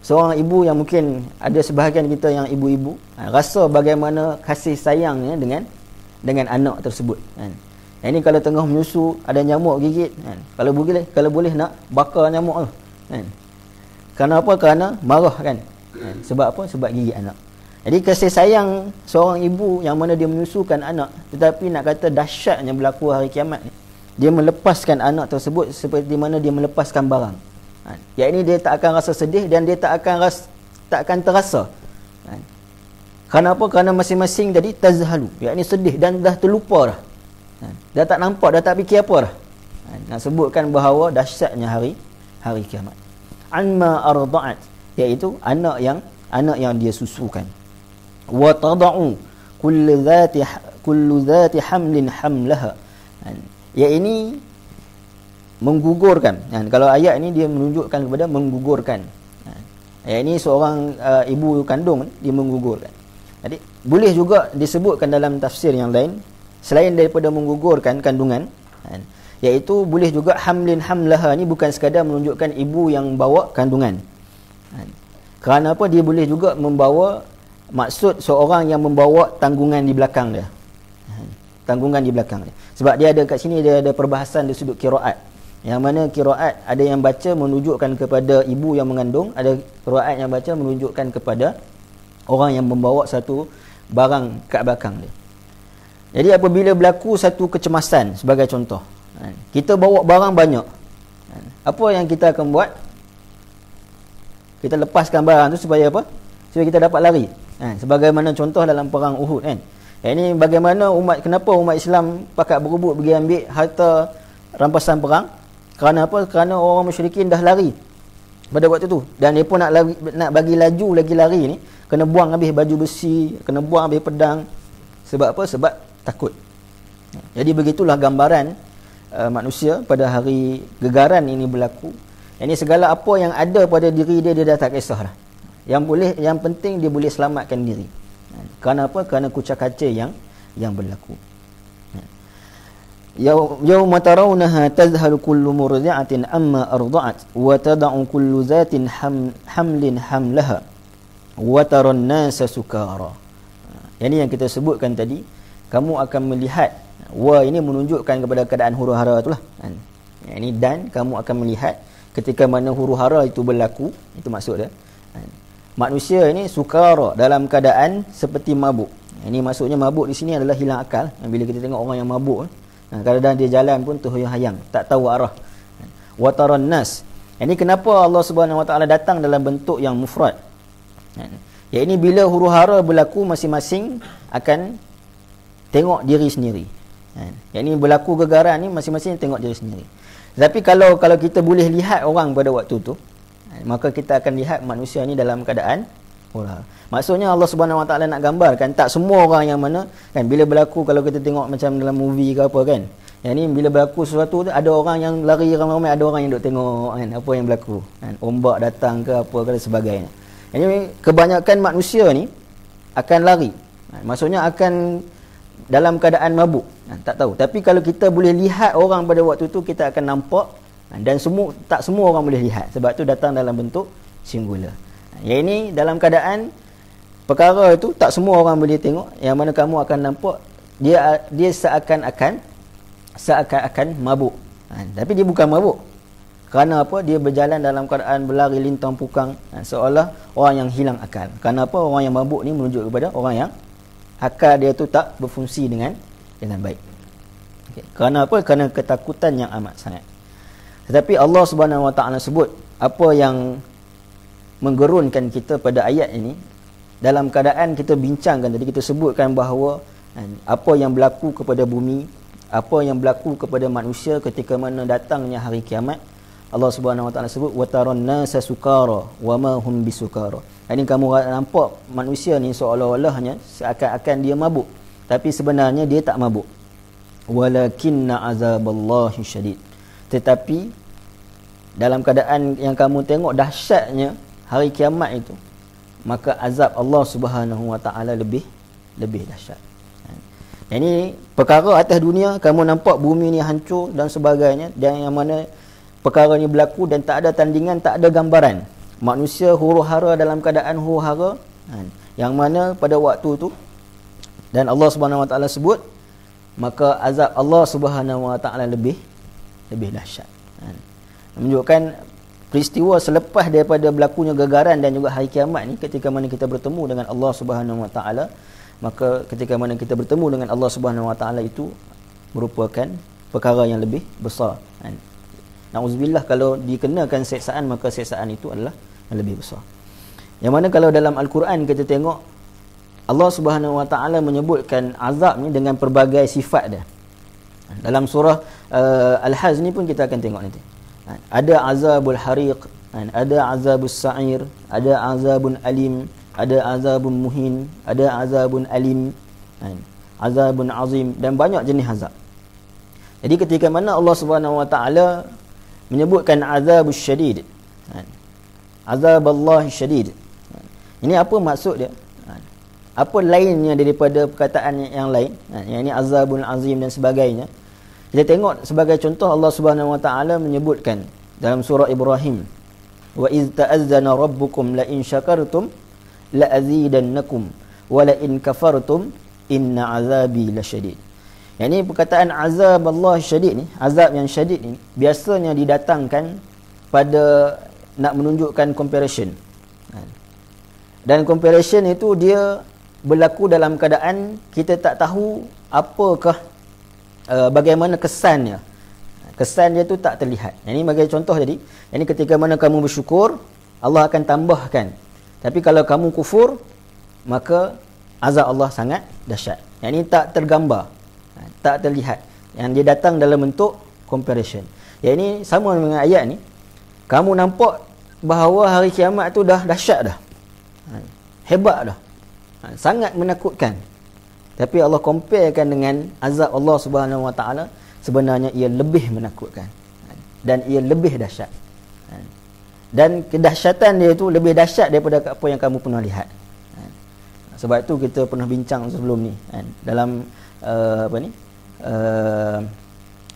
seorang ibu yang mungkin ada sebahagian kita yang ibu-ibu rasa bagaimana kasih sayangnya dengan anak tersebut. Yang ni kalau tengah menyusu ada nyamuk gigit, kalau boleh nak bakar nyamuk tu. Kerana apa? Kerana marah kan. Sebab apa? Sebab gigit anak. Jadi kasih sayang seorang ibu yang mana dia menyusukan anak, tetapi nak kata dahsyatnya berlaku hari kiamat ni, dia melepaskan anak tersebut seperti mana dia melepaskan barang. Yang ini dia tak akan rasa sedih dan dia tak akan terasa. Kerana apa? Kerana masing-masing tadi tazhalu, yang ini sedih dan dah terlupa dah. Dah tak nampak, dah tak fikir apa dah. Nak sebutkan bahawa dahsyatnya hari kiamat. Anma arda'at, iaitu anak yang dia susukan. Wa tada'u kullu dhati hamlin hamlaha. Yang ini menggugurkan. Kalau ayat ini dia menunjukkan kepada menggugurkan. Ayat ini seorang ibu kandung dia menggugurkan. Jadi boleh juga disebutkan dalam tafsir yang lain selain daripada menggugurkan kandungan, iaitu boleh juga hamlin hamlaha ni bukan sekadar menunjukkan ibu yang bawa kandungan. Kerana apa? Dia boleh juga membawa maksud seorang yang membawa tanggungan di belakang dia. Tanggungan di belakang dia. Sebab dia ada kat sini, dia ada perbahasan di sudut qiraat. Yang mana qiraat ada yang baca menunjukkan kepada ibu yang mengandung, ada qiraat yang baca menunjukkan kepada orang yang membawa satu barang kat belakang dia. Jadi apabila berlaku satu kecemasan, sebagai contoh, kita bawa barang banyak, apa yang kita akan buat? Kita lepaskan barang tu supaya apa? Supaya kita dapat lari. Sebagaimana contoh dalam perang Uhud kan. Ini bagaimana kenapa umat Islam pakat berebut pergi ambil harta rampasan perang? Kerana apa? Kerana orang musyrikin dah lari pada waktu tu. Dan dia pun nak bagi laju lagi lari ni, kena buang habis baju besi, kena buang habis pedang. Sebab apa? Sebab takut. Jadi begitulah gambaran manusia pada hari gegaran ini berlaku. Ini segala apa yang ada pada diri dia dah tak kisah dah. Yang penting dia boleh selamatkan diri. Kerana apa? Kerana kucak-kacir yang berlaku. Yauma tarawunaha tadhhalu kullu murdi'atin amma arda'at wa tad'u kullu zatin hamlin hamlaha wa taran nasa sukara. Ini yang kita sebutkan tadi, kamu akan melihat, wa ini menunjukkan kepada keadaan huru-hara itulah. Ini dan kamu akan melihat ketika mana huru-hara itu berlaku, itu maksud dia. Manusia ini sukara, dalam keadaan seperti mabuk. Ini maksudnya mabuk di sini adalah hilang akal. Bila kita tengok orang yang mabuk, kadang-kadang dia jalan pun terhuyang-hayang, tak tahu arah. Wataran nas. Ini kenapa Allah Subhanahu Wa Taala datang dalam bentuk yang mufrad? Ya, ini bila huru-hara berlaku, masing-masing akan tengok diri sendiri. Yang ini berlaku gegaran ni, masing-masing tengok diri sendiri. Tapi kalau kita boleh lihat orang pada waktu tu, maka kita akan lihat manusia ni dalam keadaan huru-hara. Maksudnya Allah Subhanahu Wa Taala nak gambarkan tak semua orang yang mana kan bila berlaku, kalau kita tengok macam dalam movie ke apa kan, Yang ni bila berlaku sesuatu tu, ada orang yang lari ramai-ramai, ada orang yang duk tengok kan, apa yang berlaku. Kan, ombak datang ke apa ke sebagainya. Jadi kebanyakan manusia ni akan lari. Maksudnya akan dalam keadaan mabuk. Tak tahu. Tapi kalau kita boleh lihat orang pada waktu tu, kita akan nampak, dan tak semua orang boleh lihat. Sebab tu datang dalam bentuk singular. Yang ini dalam keadaan perkara itu tak semua orang boleh tengok, yang mana kamu akan nampak dia seakan-akan mabuk. Tapi dia bukan mabuk. Kerana apa? Dia berjalan dalam keadaan berlari lintang pukang, seolah orang yang hilang akal. Kerana apa? Orang yang mabuk ni menunjuk kepada orang yang akal dia tu tak berfungsi dengan baik. Okay. Kerana apa? Kerana ketakutan yang amat sangat. Tetapi Allah Subhanahu Wa Taala sebut apa yang menggerunkan kita pada ayat ini. Dalam keadaan kita bincangkan tadi, kita sebutkan bahawa apa yang berlaku kepada bumi, apa yang berlaku kepada manusia ketika mana datangnya hari kiamat. Allah Subhanahu Wa Taala sebut wataran nasa sukara wama hum bisukara. Ini kamu nampak manusia ni seolah-olahnya seakan-akan dia mabuk, tapi sebenarnya dia tak mabuk. Walakinna azaballahi syadid. Tetapi dalam keadaan yang kamu tengok dahsyatnya hari kiamat itu, maka azab Allah Subhanahu Wa Taala lebih dahsyat. Ini perkara atas dunia, kamu nampak bumi ni hancur dan sebagainya, dan yang mana perkara ni berlaku dan tak ada tandingan, tak ada gambaran. Manusia huru-hara dalam keadaan huru-hara, yang mana pada waktu tu, dan Allah Subhanahu Wa Taala sebut, maka azab Allah Subhanahu Wa Taala lebih dahsyat. Menunjukkan peristiwa selepas daripada berlakunya gegaran dan juga hari kiamat ni, ketika mana kita bertemu dengan Allah Subhanahu Wa Taala, maka ketika mana kita bertemu dengan Allah Subhanahu Wa Taala itu merupakan perkara yang lebih besar. Na'udzubillah, kalau dikenakan seksaan, maka seksaan itu adalah yang lebih besar. Yang mana kalau dalam Al-Quran kita tengok, Allah Subhanahu Wa Taala menyebutkan azab ni dengan pelbagai sifat dia. Dalam surah Al-Hajj ni pun kita akan tengok nanti. Ada azabul hariq, ada azabus sa'ir, ada azabun alim, ada azabun muhin, ada azabun alim, azabun azim, dan banyak jenis azab. Jadi ketika mana Allah Subhanahu Wa Taala menyebutkan azabus syadid, azab Allah syadid, ini apa maksud dia? Apa lainnya daripada perkataan yang lain? Yang ini azabun azim dan sebagainya. Kita tengok sebagai contoh, Allah Subhanahu Wa Taala menyebutkan dalam surah Ibrahim, wa iz ta'azzana rabbukum la in syakartum la azidannakum wa la in kafartum inna azabi lasyadid. Yang ini perkataan azab Allah syadid ni, azab yang syadid ni biasanya didatangkan pada nak menunjukkan comparison. Dan comparison itu dia berlaku dalam keadaan kita tak tahu apakah bagaimana kesannya. Kesan dia tu tak terlihat. Yang ini bagi contoh tadi, yang ini ketika mana kamu bersyukur, Allah akan tambahkan. Tapi kalau kamu kufur, maka azab Allah sangat dahsyat. Yang ini tak tergambar, tak terlihat. Yang dia datang dalam bentuk comparison. Yang ini sama dengan ayat ni. Kamu nampak bahawa hari kiamat tu dah dahsyat dah, hebat dah, sangat menakutkan. Tapi Allah comparekan dengan azab Allah Subhanahu Wa Taala, sebenarnya ia lebih menakutkan dan ia lebih dahsyat. Dan kedahsyatan dia itu lebih dahsyat daripada apa yang kamu pernah lihat. Sebab itu kita pernah bincang sebelum ni dalam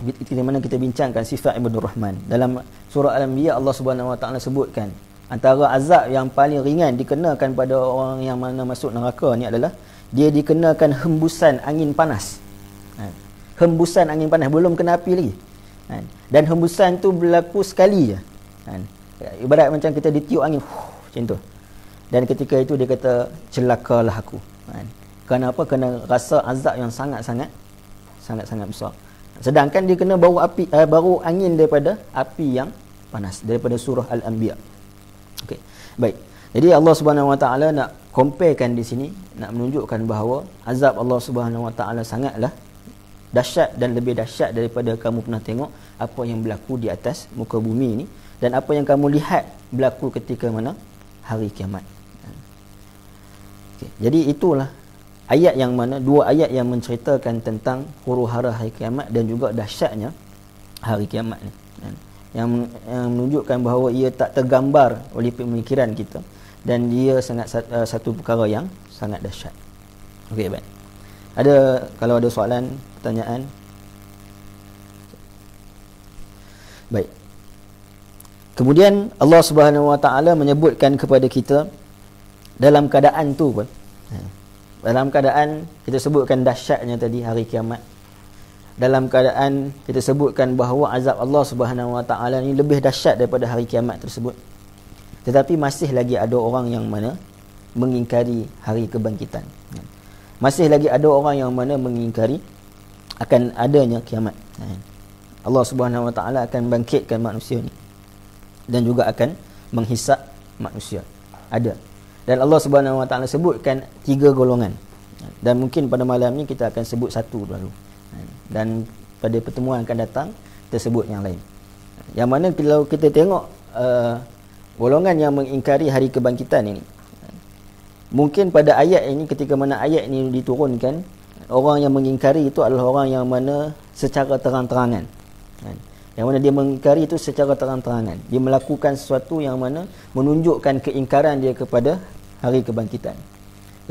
di mana kita bincangkan sifat Ibadur Rahman. Dalam surah Al-Anbiya, Allah Subhanahu Wa Taala sebutkan antara azab yang paling ringan dikenakan pada orang yang mana masuk neraka ni adalah dia dikenakan hembusan angin panas. Hembusan angin panas, belum kena api lagi. Dan hembusan tu berlaku sekali je. Ibarat macam kita ditiup angin, macam tu. Dan ketika itu dia kata, celakalah aku. Kenapa? Kerana rasa azab yang sangat-sangat besar. Sedangkan dia kena bau angin daripada api yang panas, daripada surah Al-Anbiya. Okey. Baik. Jadi Allah Subhanahu Wa Taala nak comparekan di sini, nak menunjukkan bahawa azab Allah Subhanahu Wa Taala sangatlah dahsyat dan lebih dahsyat daripada kamu pernah tengok apa yang berlaku di atas muka bumi ini dan apa yang kamu lihat berlaku ketika mana hari kiamat. Okay. Jadi itulah ayat yang mana, dua ayat yang menceritakan tentang huru-hara hari kiamat dan juga dahsyatnya hari kiamat ni, yang menunjukkan bahawa ia tak tergambar oleh pemikiran kita dan dia sangat satu perkara yang sangat dahsyat. Okey, baik. Kalau ada soalan, pertanyaan. Baik. Kemudian Allah Subhanahu Wa Taala menyebutkan kepada kita dalam keadaan tu pun, dalam keadaan kita sebutkan dahsyatnya tadi hari kiamat, dalam keadaan kita sebutkan bahawa azab Allah Subhanahu Wa Taala ni lebih dahsyat daripada hari kiamat tersebut, tetapi masih lagi ada orang yang mana mengingkari hari kebangkitan. Masih lagi ada orang yang mana mengingkari akan adanya kiamat. Allah Subhanahu Wa Taala akan bangkitkan manusia ni dan juga akan menghisap manusia. Ada. Dan Allah Subhanahu Wa Taala sebutkan 3 golongan. Dan mungkin pada malam ni kita akan sebut satu dulu. Dan pada pertemuan akan datang kita sebut yang lain. Yang mana kalau kita tengok golongan yang mengingkari hari kebangkitan ini, mungkin pada ayat ini, ketika mana ayat ini diturunkan, orang yang mengingkari itu adalah orang yang mana secara terang-terangan, yang mana dia mengingkari itu secara terang-terangan, dia melakukan sesuatu yang mana menunjukkan keingkaran dia kepada hari kebangkitan.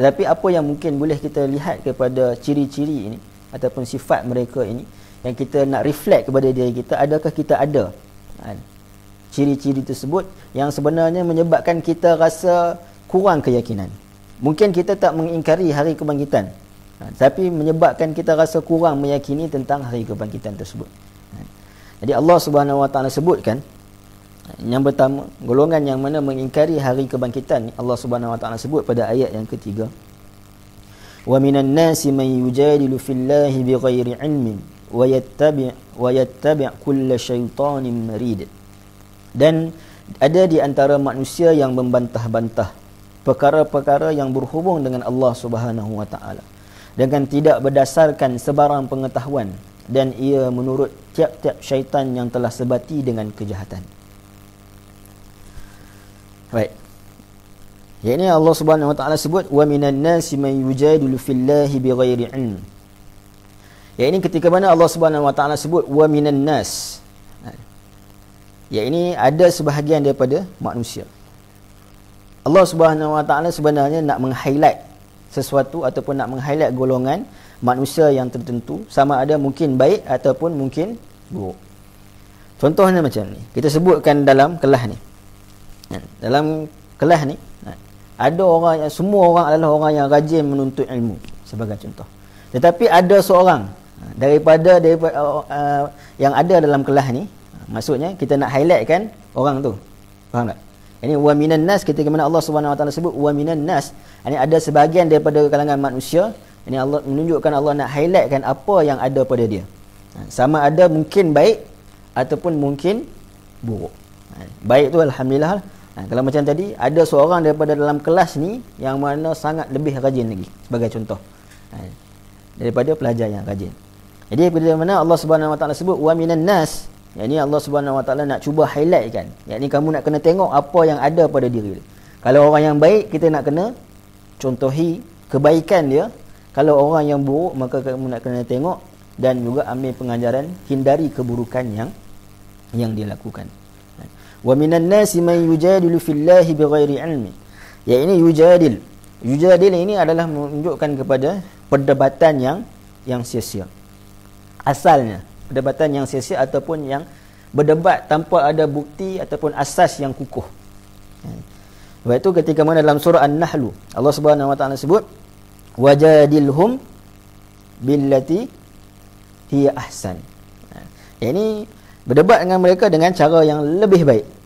Tetapi apa yang mungkin boleh kita lihat kepada ciri-ciri ini ataupun sifat mereka ini, yang kita nak reflect kepada diri kita, adakah kita ada ciri-ciri tersebut yang sebenarnya menyebabkan kita rasa kurang keyakinan. Mungkin kita tak mengingkari hari kebangkitan, tapi menyebabkan kita rasa kurang meyakini tentang hari kebangkitan tersebut. Jadi Allah Subhanahu Wa Taala sebutkan yang pertama, golongan yang mana mengingkari hari kebangkitan, Allah Subhanahu Wa Taala sebut pada ayat yang ketiga, wa minan nasi man yujadilu fillahi bighairi ilmin wa yattabi' kulla syaitanin marid. Dan ada di antara manusia yang membantah-bantah perkara-perkara yang berhubung dengan Allah Subhanahu Wa Taala dengan tidak berdasarkan sebarang pengetahuan, dan ia menurut tiap-tiap syaitan yang telah sebati dengan kejahatan. Baik. Yang ini Allah Subhanahu Wa Taala sebut wa minan nasi man yujadilu fillahi bighairi ilm. Yang ini ketika mana Allah Subhanahu Wa Taala sebut wa minan nas, yang ini ada sebahagian daripada manusia. Allah Subhanahu Wa Taala sebenarnya nak meng-highlight sesuatu ataupun nak meng-highlight golongan manusia yang tertentu, sama ada mungkin baik ataupun mungkin buruk. Contohnya macam ni, kita sebutkan dalam kelas ni. Dalam kelas ni ada orang yang, semua orang adalah orang yang rajin menuntut ilmu sebagai contoh. Tetapi ada seorang daripada yang ada dalam kelas ni, maksudnya kita nak highlightkan orang tu. Faham tak? Ini wa minan nas, ketika mana Allah Subhanahu Wa Taala sebut wa minan nas, ini ada sebahagian daripada kalangan manusia. Ini Allah menunjukkan, Allah nak highlightkan apa yang ada pada dia. Sama ada mungkin baik ataupun mungkin buruk. Baik tu alhamdulillah. Kalau macam tadi, ada seorang daripada dalam kelas ni yang mana sangat lebih rajin lagi, sebagai contoh, daripada pelajar yang rajin. Jadi bila mana Allah Subhanahu Wa Taala sebut wa minan nas, yang ni Allah Subhanahu Wa Taala nak cuba highlightkan, yang ni kamu nak kena tengok apa yang ada pada diri dia. Kalau orang yang baik, kita nak kena contohi kebaikan dia. Kalau orang yang buruk, maka kamu nak kena tengok dan juga ambil pengajaran, hindari keburukan yang dia lakukan. Wa minan nasi man yujadilu fillahi bighairi ilmi. Ya, ini yujadil. Yujadil ini adalah menunjukkan kepada perdebatan yang sia-sia. Asalnya perdebatan yang sia-sia ataupun yang berdebat tanpa ada bukti ataupun asas yang kukuh. Sebab itu ketika mana dalam surah An-Nahl, Allah Subhanahu Wa Taala sebut wajadilhum billati hiya ahsan. Ini berdebat dengan mereka dengan cara yang lebih baik.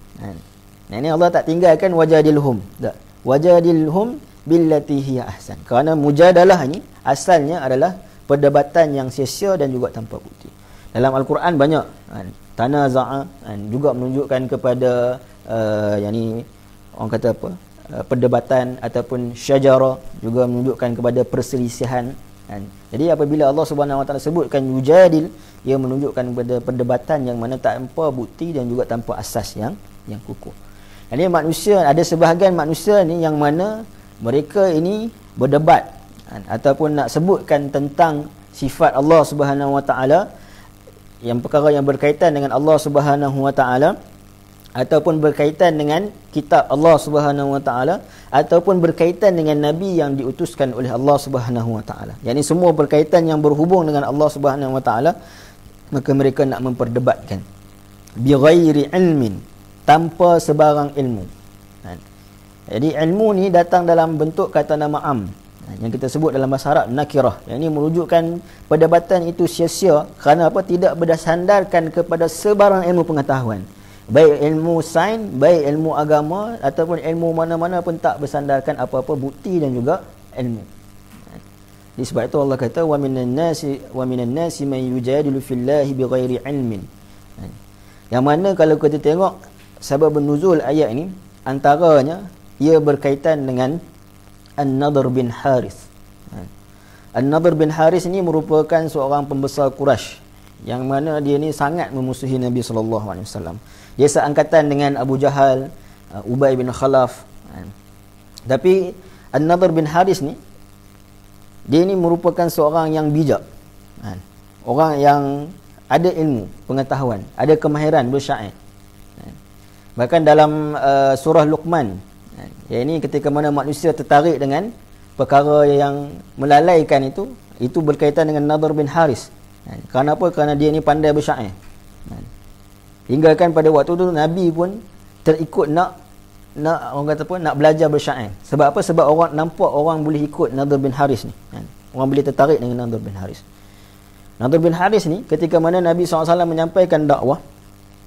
Ini Allah tak tinggalkan wajadilhum. Tak. Wajadilhum billati hiya ahsan. Kerana mujadalah ini asalnya adalah perdebatan yang sia-sia dan juga tanpa bukti. Dalam Al-Quran banyak tanaza'a, juga menunjukkan kepada yang ni orang kata apa? Perdebatan ataupun syajara, juga menunjukkan kepada perselisihan. Jadi apabila Allah Subhanahu Wa Taala sebutkan yujadil, ia menunjukkan kepada perdebatan yang mana tanpa bukti dan juga tanpa asas yang kukuh. Jadi manusia, ada sebahagian manusia ni yang mana mereka ini berdebat ataupun nak sebutkan tentang sifat Allah Subhanahu Wa Taala, yang perkara yang berkaitan dengan Allah Subhanahu Wa Taala, ataupun berkaitan dengan kitab Allah Subhanahu Wa Taala, ataupun berkaitan dengan nabi yang diutuskan oleh Allah Subhanahu Wa Taala. Yang ini semua berkaitan yang berhubung dengan Allah Subhanahu Wa Taala, maka mereka nak memperdebatkan bi ghairi ilmin, tanpa sebarang ilmu. Jadi ilmu ni datang dalam bentuk kata nama am, yang kita sebut dalam bahasa Arab nakirah. Yang ini merujukkan perdebatan itu sia-sia kerana apa? Tidak bersandarkan kepada sebarang ilmu pengetahuan, baik ilmu sains, baik ilmu agama, ataupun ilmu mana-mana pun tak bersandarkan apa-apa bukti dan juga ilmu. Jadi sebab itu Allah kata wa minan nasi man yujadilu fillahi bighairi ilmin. Yang mana kalau kita tengok sebab nuzul ayat ini, antaranya ia berkaitan dengan An-Nadhr bin Harith. An-Nadhr bin Harith ini merupakan seorang pembesar Quraisy yang mana dia ni sangat memusuhi Nabi SAW. Dia seangkatan dengan Abu Jahal, Ubay bin Khalaf. Tapi An-Nadhr bin Harith ni, dia ni merupakan seorang yang bijak, orang yang ada ilmu, pengetahuan, ada kemahiran bersyair. Bahkan dalam surah Luqman, yang ini ketika mana manusia tertarik dengan perkara yang melalaikan itu berkaitan dengan Nadhr bin Harith. Kerana apa? Kerana dia ni pandai bersyair. Hinggakan pada waktu tu Nabi pun terikut nak orang kata apa, nak belajar bersyair. Sebab apa? Sebab orang nampak orang boleh ikut Nadhr bin Harith ni. Orang boleh tertarik dengan Nadhr bin Harith. Nadhr bin Harith ni ketika mana Nabi SAW menyampaikan dakwah,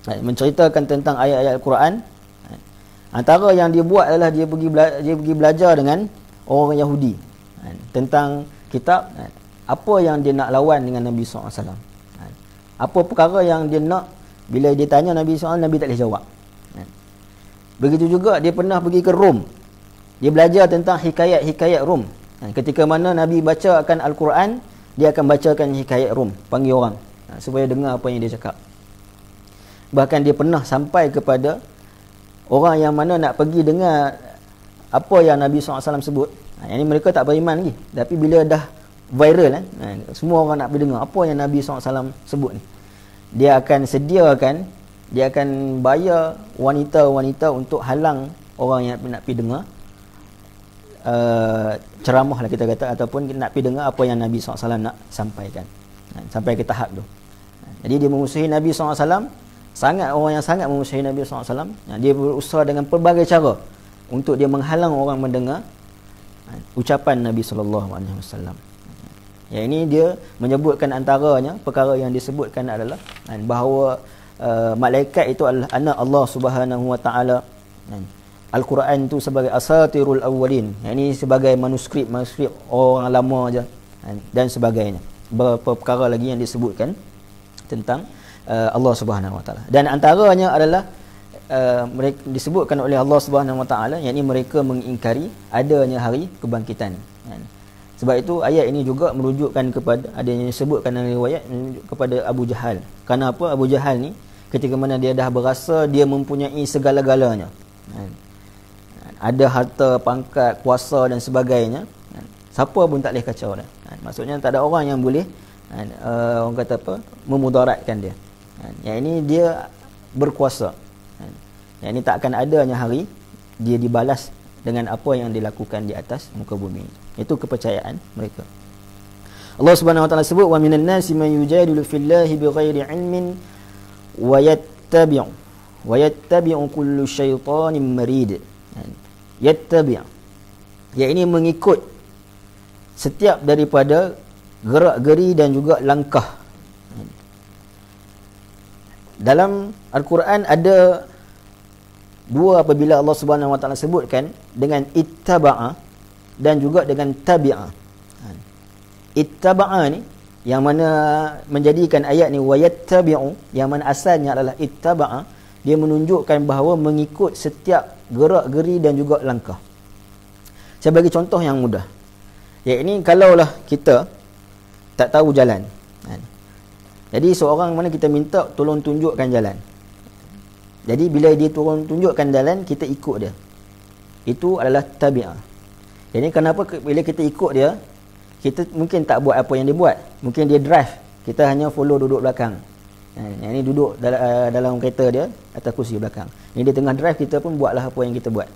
menceritakan tentang ayat-ayat Al-Quran, antara yang dia buat adalah dia pergi belajar dengan orang Yahudi tentang kitab, apa yang dia nak lawan dengan Nabi SAW, apa perkara yang dia nak. Bila dia tanya Nabi SAW, Nabi tak boleh jawab. Begitu juga dia pernah pergi ke Rom, dia belajar tentang hikayat-hikayat Rom. Ketika mana Nabi baca akan Al-Quran, dia akan bacakan hikayat Rom, panggil orang supaya dengar apa yang dia cakap. Bahkan dia pernah sampai kepada orang yang mana nak pergi dengar apa yang Nabi SAW sebut. Yang ni mereka tak beriman lagi. Tapi bila dah viral, semua orang nak pergi dengar apa yang Nabi SAW sebut ni, dia akan sediakan, dia akan bayar wanita-wanita untuk halang orang yang nak pergi dengar ceramah lah kita kata, ataupun nak pergi dengar apa yang Nabi SAW nak sampaikan. Sampai ke tahap tu. Jadi dia memusuhi Nabi SAW, orang yang sangat memusuhi Nabi SAW. Dia berusaha dengan pelbagai cara untuk dia menghalang orang mendengar ucapan Nabi SAW. Yang ini dia menyebutkan antaranya perkara yang disebutkan adalah bahawa malaikat itu adalah anak Allah Subhanahu Wa Taala. Al-Quran itu sebagai asatirul awwalin. Yang ini sebagai manuskrip orang lama aja, dan sebagainya. Beberapa perkara lagi yang disebutkan tentang Allah Subhanahu Wa Taala. Dan antaranya adalah mereka disebutkan oleh Allah Subhanahu Wa Taala, yakni mereka mengingkari adanya hari kebangkitan. Sebab itu ayat ini juga merujukkan kepada, ada yang disebutkan dalam riwayat, kepada Abu Jahal. Kenapa? Abu Jahal ni ketika mana dia dah berasa dia mempunyai segala-galanya, ada harta, pangkat, kuasa dan sebagainya, siapa pun tak boleh kacau dia. Maksudnya tak ada orang yang boleh orang kata apa, memudaratkan dia. Yang ini dia berkuasa. Yang ini tak akan adanya hari dia dibalas dengan apa yang dilakukan di atas muka bumi. Itu kepercayaan mereka. Allah Subhanahu Wa Taala sebut wa minan nasi man yujadilu fillahi bighairi ilmin wa yattabi'u kullu syaitanin marid. Yattabi', yang ini mengikut setiap daripada gerak-geri dan juga langkah. Dalam Al-Quran ada dua apabila Allah Subhanahu Wa Taala sebutkan dengan ittaba'a dan juga dengan tabi'a. Ittaba'a ni yang mana menjadikan ayat ni wa yattabi'u, yang mana asalnya adalah ittaba'a, dia menunjukkan bahawa mengikut setiap gerak-geri dan juga langkah. Saya bagi contoh yang mudah. Ya, ini kalaulah kita tak tahu jalan. Jadi seorang mana kita minta tolong tunjukkan jalan. Jadi bila dia tolong tunjukkan jalan, kita ikut dia. Itu adalah tabi'ah. Jadi kenapa bila kita ikut dia, kita mungkin tak buat apa yang dia buat. Mungkin dia drive, kita hanya follow duduk belakang. Yang ni duduk dalam kereta dia atas kursi belakang. Ni dia tengah drive, kita pun buatlah apa yang kita buat.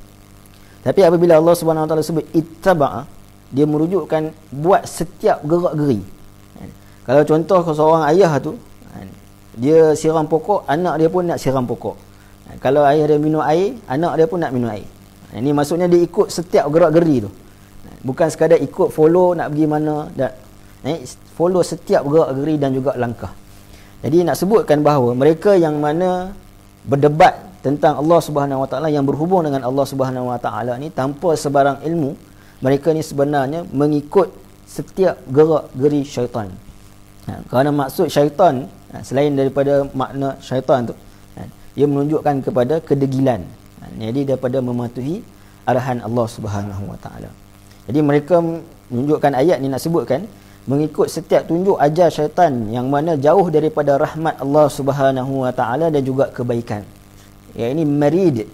Tapi apabila Allah Subhanahu Wa Taala sebut ittaba'a, dia merujukkan buat setiap gerak-geri. Kalau contoh seorang ayah tu, dia siram pokok, anak dia pun nak siram pokok. Kalau ayah dia minum air, anak dia pun nak minum air. Ini maksudnya dia ikut setiap gerak-geri tu. Bukan sekadar ikut follow nak pergi mana, follow setiap gerak-geri dan juga langkah. Jadi nak sebutkan bahawa mereka yang mana berdebat tentang Allah Subhanahu Wa Taala, yang berhubung dengan Allah Subhanahu Wa Taala ni tanpa sebarang ilmu, mereka ni sebenarnya mengikut setiap gerak-geri syaitan. Kerana maksud syaitan, selain daripada makna syaitan tu, ia menunjukkan kepada kedegilan. Jadi daripada mematuhi arahan Allah Subhanahu Wa Taala. Jadi mereka menunjukkan ayat ni nak sebutkan mengikut setiap tunjuk ajar syaitan yang mana jauh daripada rahmat Allah Subhanahu Wa Taala dan juga kebaikan. Ya, ini marid,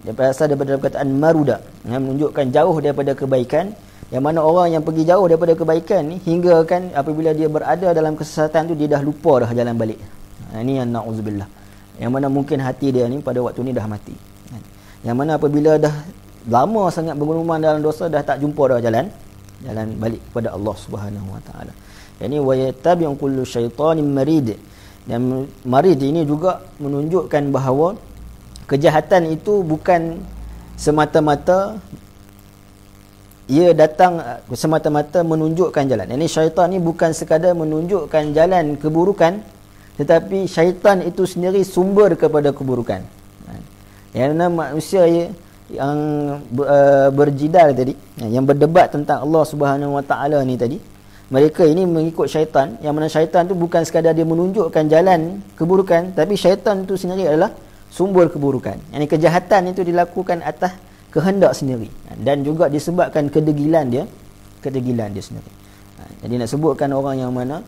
berasal daripada perkataan maruda, yang menunjukkan jauh daripada kebaikan. Yang mana orang yang pergi jauh daripada kebaikan ni, hingga kan apabila dia berada dalam kesesatan tu, dia dah lupa dah jalan balik. Ini yang na'udzubillah. Yang mana mungkin hati dia ni pada waktu ni dah mati. Yang mana apabila dah lama sangat bergumam dalam dosa, dah tak jumpa dah jalan balik kepada Allah Subhanahu Wa Taala. Yani wa yattabi'u kullu syaitanin marid. Dan marid ini juga menunjukkan bahawa kejahatan itu bukan semata-mata ia datang semata-mata menunjukkan jalan. Ini syaitan ni bukan sekadar menunjukkan jalan keburukan, tetapi syaitan itu sendiri sumber kepada keburukan. Yang manusia yang berjidal tadi, yang berdebat tentang Allah Subhanahu Wa Taala ni tadi, mereka ini mengikut syaitan, yang mana syaitan tu bukan sekadar dia menunjukkan jalan keburukan, tapi syaitan itu sendiri adalah sumber keburukan. Yang kejahatan itu dilakukan atas kehendak sendiri dan juga disebabkan kedegilan dia sendiri. Jadi nak sebutkan orang yang mana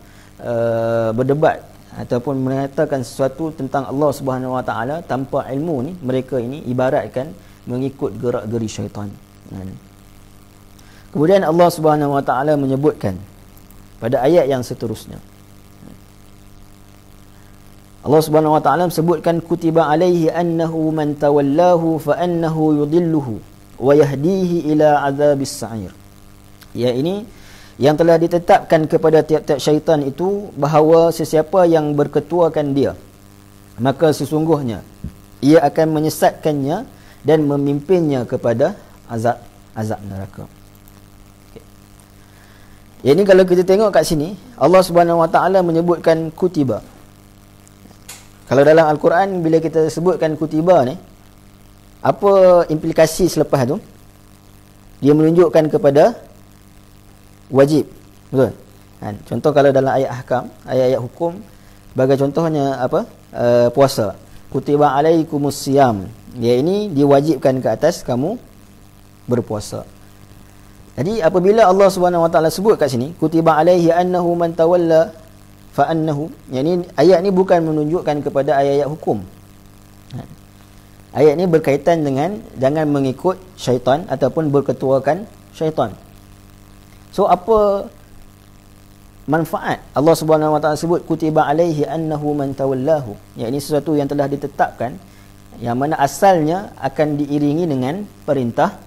berdebat ataupun mengatakan sesuatu tentang Allah Subhanahu Wa Taala tanpa ilmu ni, mereka ini ibaratkan mengikut gerak-geri syaitan. Kemudian Allah Subhanahu Wa Taala menyebutkan pada ayat yang seterusnya, Allah Subhanahu Wa Taala sebutkan kutiba alaihi annahu man tawallahu fa annahu yudilluhu wa yahdihi ila azabis sa'ir. Ya, ini yang telah ditetapkan kepada tiap-tiap syaitan itu bahawa sesiapa yang berketuakan dia, maka sesungguhnya ia akan menyesatkannya dan memimpinnya kepada azab neraka. Ya, ini kalau kita tengok kat sini, Allah Subhanahu Wa Taala menyebutkan kutiba. Kalau dalam Al-Quran, bila kita sebutkan kutiba ni, apa implikasi selepas tu? Dia menunjukkan kepada wajib. Betul? Contoh kalau dalam ayat ahkam, ayat-ayat hukum, sebagai contohnya apa? Puasa. Kutiba alaikumus siyam. Dia ini diwajibkan ke atas kamu berpuasa. Jadi apabila Allah Subhanahu Wa Taala sebut kat sini, kutiba alaihi annahu man tawalla fa annahu, yakni ayat ni bukan menunjukkan kepada ayat-ayat hukum. Ayat ni berkaitan dengan jangan mengikut syaitan ataupun berketuakan syaitan. So apa manfaat Allah Subhanahu Wa Taala sebut kutiba alaihi annahu man tawallahu, yakni sesuatu yang telah ditetapkan, yang mana asalnya akan diiringi dengan perintah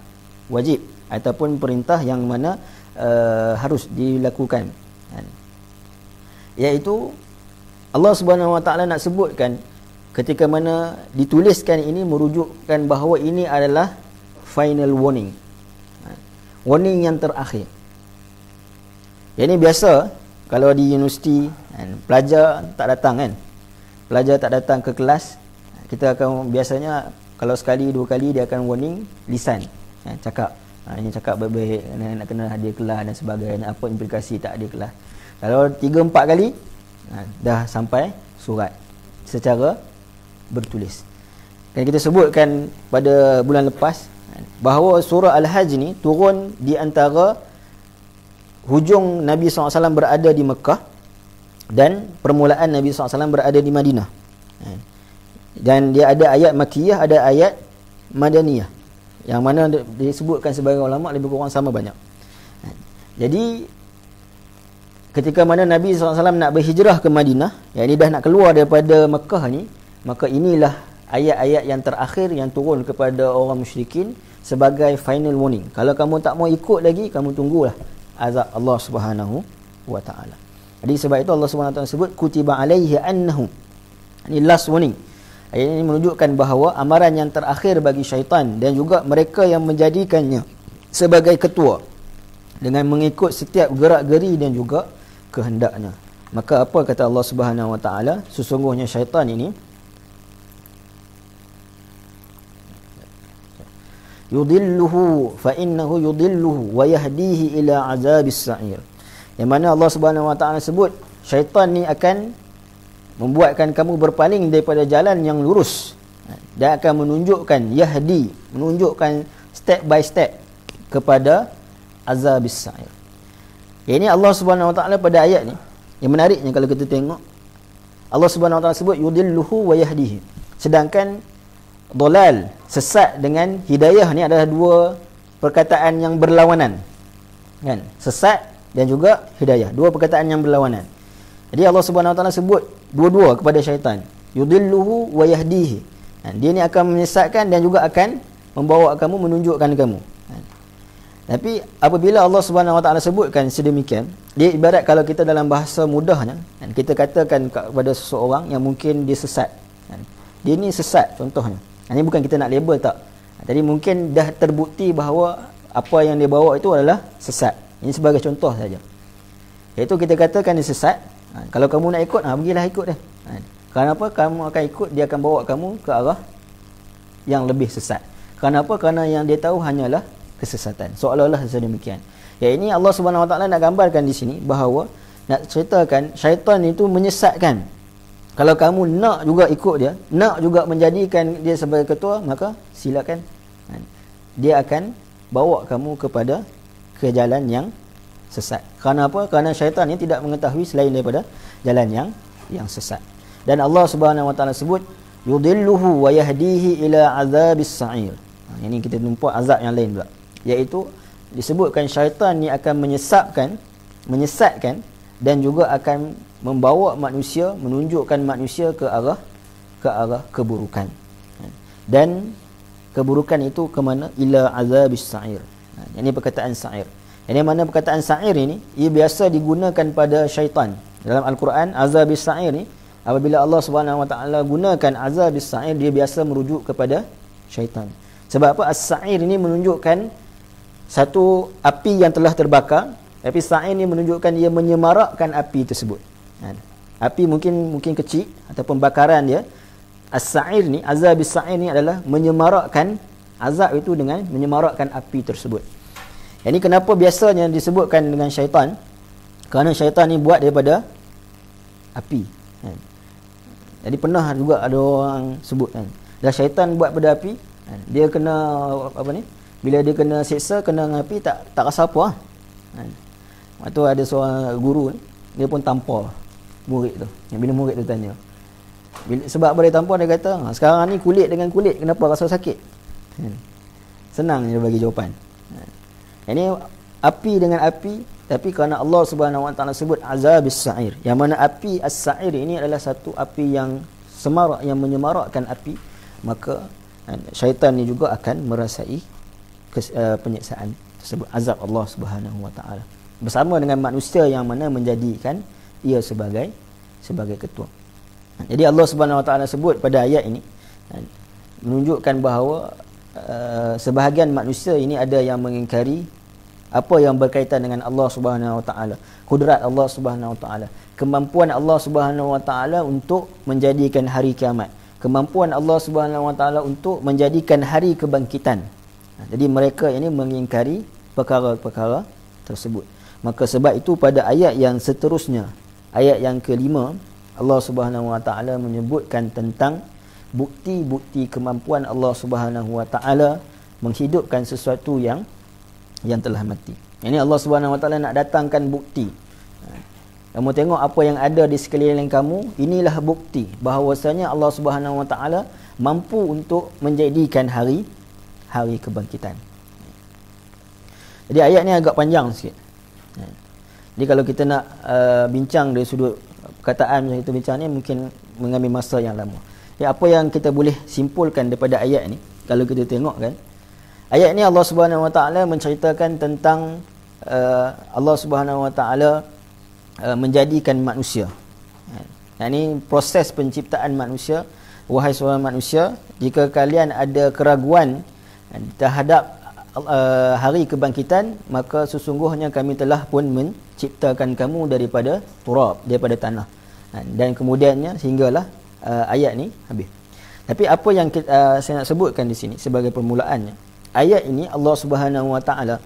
wajib ataupun perintah yang mana harus dilakukan. Iaitu Allah Subhanahu Wa Taala nak sebutkan ketika mana dituliskan ini merujukkan bahawa ini adalah final warning. Warning yang terakhir. Yang ini biasa kalau di universiti pelajar tak datang kan. Pelajar tak datang ke kelas, kita akan biasanya kalau sekali dua kali dia akan warning lisan. Cakap ini cakap baik-baik, nak kena hadir kelas dan sebagainya, apa implikasi tak hadir kelas. Kalau 3-4 kali dah sampai surat secara bertulis. Dan kita sebutkan pada bulan lepas bahawa surah Al-Hajj ni turun di antara hujung Nabi SAW berada di Mekah dan permulaan Nabi SAW berada di Madinah. Dan dia ada ayat Makkiyah, ada ayat Madaniyah, yang mana disebutkan sebagai ulama lebih kurang sama banyak. Jadi ketika mana Nabi SAW nak berhijrah ke Madinah, yang ini dah nak keluar daripada Mekah ni, maka inilah ayat-ayat yang terakhir yang turun kepada orang musyrikin sebagai final warning. Kalau kamu tak mau ikut lagi, kamu tunggulah azab Allah Subhanahu wa taala. Jadi sebab itu Allah Subhanahu wa taala sebut kutiba alaihi annahu. Ini last warning. Ayat ini menunjukkan bahawa amaran yang terakhir bagi syaitan dan juga mereka yang menjadikannya sebagai ketua dengan mengikut setiap gerak-geri dan juga kehendaknya. Maka apa kata Allah Subhanahu wa taala? Sesungguhnya syaitan ini yudilluhu fa innahu yudilluhu wa yahdihi ila azabis sa'ir. Yang mana Allah Subhanahu wa taala sebut syaitan ni akan membuatkan kamu berpaling daripada jalan yang lurus dan akan menunjukkan yahdi, menunjukkan step by step kepada azabis sa'ir. Ini Allah Subhanahu wa taala pada ayat ni yang menariknya kalau kita tengok, Allah Subhanahu wa taala sebut yudilluhu wa yahdihi, sedangkan dolal, sesat dengan hidayah ni adalah dua perkataan yang berlawanan, kan? Sesat dan juga hidayah, dua perkataan yang berlawanan. Jadi Allah Subhanahu wa taala sebut dua-dua kepada syaitan, yudilluhu wa yahdihi. Dia ni akan menyesatkan dan juga akan membawa kamu, menunjukkan kamu. Tapi apabila Allah Subhanahu wa taala sebutkan sedemikian, dia ibarat kalau kita dalam bahasa mudahnya, kita katakan kepada seseorang yang mungkin dia sesat, dia ni sesat contohnya. Ini bukan kita nak label tak. Tadi mungkin dah terbukti bahawa apa yang dia bawa itu adalah sesat. Ini sebagai contoh saja. Iaitu kita katakan dia sesat. Kalau kamu nak ikut, pergilah ikut dia. Kenapa? Kamu akan ikut, dia akan bawa kamu ke arah yang lebih sesat. Kenapa? Kerana yang dia tahu hanyalah kesesatan. Seolah-olah sedemikian. Ya, ini Allah Subhanahu wa taala nak gambarkan di sini bahawa nak ceritakan syaitan itu menyesatkan. Kalau kamu nak juga ikut dia, nak juga menjadikan dia sebagai ketua, maka silakan. Dia akan bawa kamu kepada ke jalan yang sesat. Kerana apa? Kerana syaitan ini tidak mengetahui selain daripada jalan yang sesat. Dan Allah Subhanahu wa taala sebut yudilluhu wa yahdihi ila azabis sa'ir. Ini kita nampak azab yang lain pula. Iaitu disebutkan syaitan ni akan menyesatkan dan juga akan membawa manusia, menunjukkan manusia ke arah keburukan. Dan keburukan itu ke mana? Ila azabis sa'ir. Ini perkataan sa'ir. Ini mana perkataan sa'ir ini ia biasa digunakan pada syaitan. Dalam Al-Quran, azabis sa'ir ni apabila Allah Subhanahu wa taala gunakan azabis sa'ir, dia biasa merujuk kepada syaitan. Sebab apa? As-sa'ir ini menunjukkan satu api yang telah terbakar, tapi sa'ir ini menunjukkan dia menyemarakkan api tersebut. Api mungkin kecil ataupun bakaran dia. As-sa'ir ni, azabis sa'ir ni adalah menyemarakkan azab itu dengan menyemarakkan api tersebut. Ini kenapa biasanya disebutkan dengan syaitan? Kerana syaitan ni buat daripada api. Jadi pernah juga ada orang sebut dah syaitan buat pada api, dia kena apa ni? Bila dia kena seksa, kena dengan api tak rasa apa. Waktu tu ada seorang guru ni, dia pun tampar murid tu. Yang bila murid tu tanya, sebab boleh tampar, dia kata, sekarang ni kulit dengan kulit, kenapa rasa sakit? Senang dia bagi jawapan. Ini api dengan api, tapi kerana Allah Subhanahu wa taala sebut azabis sa'ir, yang mana api as-sa'ir ini adalah satu api yang semarak, yang menyemarakkan api, maka syaitan ni juga akan merasai penyiksaan tersebut, azab Allah Subhanahu wa taala, bersama dengan manusia yang mana menjadikan ia sebagai ketua. Jadi Allah Subhanahu wa taala sebut pada ayat ini menunjukkan bahawa sebahagian manusia ini ada yang mengingkari apa yang berkaitan dengan Allah Subhanahu wa taala, kudrat Allah Subhanahu wa taala, kemampuan Allah Subhanahu wa taala untuk menjadikan hari kiamat, kemampuan Allah Subhanahu wa taala untuk menjadikan hari kebangkitan. Jadi mereka ini mengingkari perkara-perkara tersebut. Maka sebab itu pada ayat yang seterusnya, ayat yang kelima, Allah Subhanahu wa taala menyebutkan tentang bukti-bukti kemampuan Allah Subhanahu wa taala menghidupkan sesuatu yang telah mati. Ini Allah Subhanahu wa taala nak datangkan bukti. Kamu tengok apa yang ada di sekeliling kamu, inilah bukti bahawasanya Allah Subhanahu wa taala mampu untuk menjadikan hari kebangkitan. Jadi ayat ni agak panjang sikit. Jadi kalau kita nak bincang dari sudut perkataan yang kita bincang ni mungkin mengambil masa yang lama. Jadi apa yang kita boleh simpulkan daripada ayat ni, kalau kita tengok kan, ayat ni Allah Subhanahu Wa Taala menceritakan tentang Allah Subhanahu Wa Taala menjadikan manusia. Ini proses penciptaan manusia. Wahai seorang manusia, jika kalian ada keraguan terhadap hari kebangkitan, maka sesungguhnya kami telah pun menciptakan kamu daripada turab, daripada tanah. Dan kemudiannya sehinggalah ayat ni habis. Tapi apa yang saya nak sebutkan di sini sebagai permulaannya, ayat ini Allah Subhanahu Wa Taala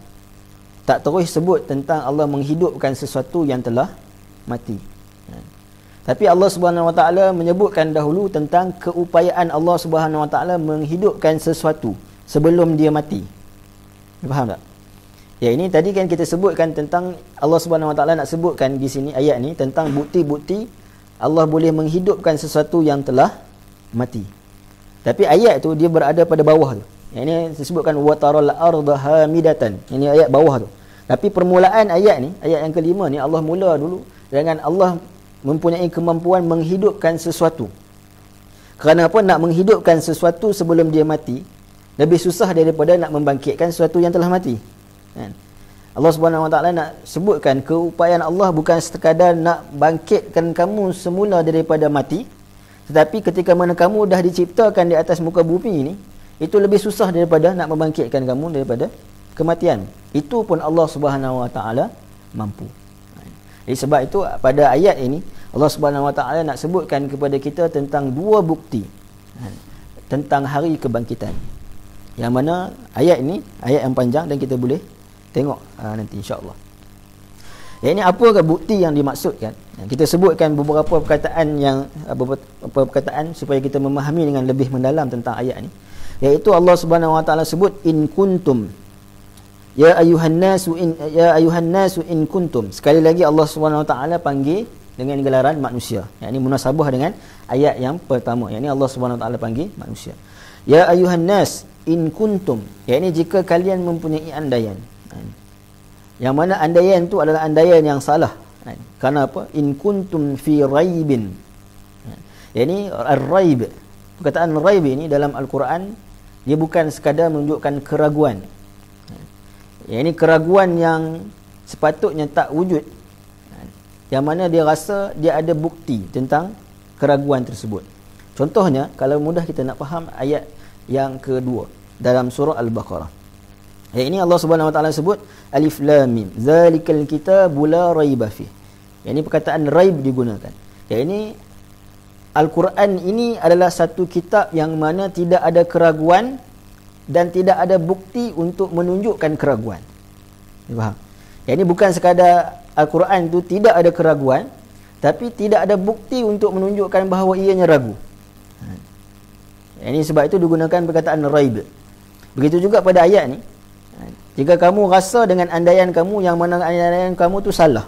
tak terus sebut tentang Allah menghidupkan sesuatu yang telah mati. Tapi Allah Subhanahu Wa Taala menyebutkan dahulu tentang keupayaan Allah Subhanahu Wa Taala menghidupkan sesuatu sebelum dia mati. Faham tak? Ya, ini tadi kan kita sebutkan tentang Allah Subhanahu Wa Taala nak sebutkan di sini ayat ni tentang bukti-bukti Allah boleh menghidupkan sesuatu yang telah mati. Tapi ayat tu dia berada pada bawah tu. Yang ini disebutkan wa taral arda hamidatan. Ini ayat bawah tu. Tapi permulaan ayat ni, ayat yang kelima ni, Allah mula dulu dengan Allah mempunyai kemampuan menghidupkan sesuatu. Kerana apa? Nak menghidupkan sesuatu sebelum dia mati lebih susah daripada nak membangkitkan sesuatu yang telah mati. Allah Subhanahu Wa Taala nak sebutkan keupayaan Allah bukan sekadar nak bangkitkan kamu semula daripada mati, tetapi ketika mana kamu dah diciptakan di atas muka bumi ini, itu lebih susah daripada nak membangkitkan kamu daripada kematian. Itu pun Allah Subhanahu Wa Taala mampu. Jadi sebab itu pada ayat ini Allah Subhanahu Wa Taala nak sebutkan kepada kita tentang dua bukti tentang hari kebangkitan. Yang mana ayat ini ayat yang panjang dan kita boleh tengok nanti insya-Allah. Yang ini apakah bukti yang dimaksudkan? Kita sebutkan beberapa perkataan yang beberapa perkataan supaya kita memahami dengan lebih mendalam tentang ayat ini. Iaitu Allah Subhanahu Wa Taala sebut in kuntum ya ayuhan nasu in kuntum. Sekali lagi Allah Subhanahu Wa Taala panggil dengan gelaran manusia. Yang ini munasabah dengan ayat yang pertama. Yang ini Allah Subhanahu Wa Taala panggil manusia. Ya ayuhan nas in kuntum. Yang ini jika kalian mempunyai andaian. Yang mana andaian itu adalah andaian yang salah. Karena apa? In kuntum fi raibin. Yang ini ar-raib. Perkataan raib ini dalam Al-Quran dia bukan sekadar menunjukkan keraguan. Yang ini keraguan yang sepatutnya tak wujud. Yang mana dia rasa dia ada bukti tentang keraguan tersebut. Contohnya, kalau mudah kita nak faham ayat yang kedua dalam surah Al-Baqarah. Yang ini Allah Subhanahu Wa Taala sebut Alif Lam Mim. Zalikal kitabu la raiba fih. Yang ini perkataan raib digunakan. Yang ini Al-Quran ini adalah satu kitab yang mana tidak ada keraguan dan tidak ada bukti untuk menunjukkan keraguan. Faham? Yang ini bukan sekadar Al-Quran itu tidak ada keraguan, tapi tidak ada bukti untuk menunjukkan bahawa ianya ragu. Ini sebab itu digunakan perkataan raib. Begitu juga pada ayat ni. Jika kamu rasa dengan andaian kamu yang mana andaian kamu tu salah,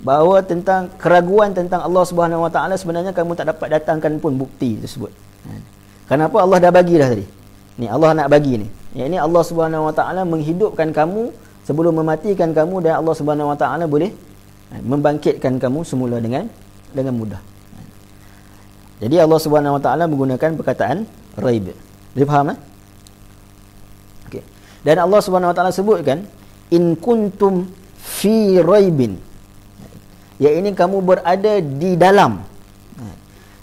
bahawa tentang keraguan tentang Allah Subhanahu Wa Taala, sebenarnya kamu tak dapat datangkan pun bukti tersebut. Kenapa? Allah dah bagi dah tadi. Ni Allah nak bagi ni. Yang ini Allah Subhanahu Wa Taala menghidupkan kamu sebelum mematikan kamu, dan Allah Subhanahu Wa Taala boleh membangkitkan kamu semula dengan mudah. Jadi Allah Subhanahu Wa Taala menggunakan perkataan raib. Boleh faham tak? Okey. Dan Allah Subhanahu Wa Taala sebutkan in kuntum fi raibin. Yang ini kamu berada di dalam.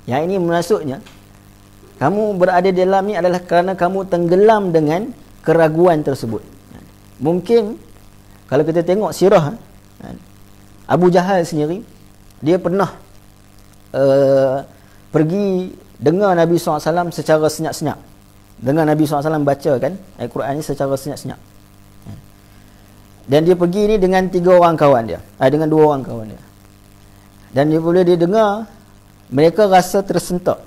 Yang ini maksudnya kamu berada di dalam ni adalah kerana kamu tenggelam dengan keraguan tersebut. Mungkin kalau kita tengok sirah Abu Jahal sendiri, dia pernah pergi dengar Nabi SAW secara senyap-senyap. Dengar Nabi SAW bacakan Al-Quran ni secara senyap-senyap. Dan dia pergi ni dengan 3 orang kawan dia, dengan 2 orang kawan dia. Dan bila dia dengar, mereka rasa tersentak.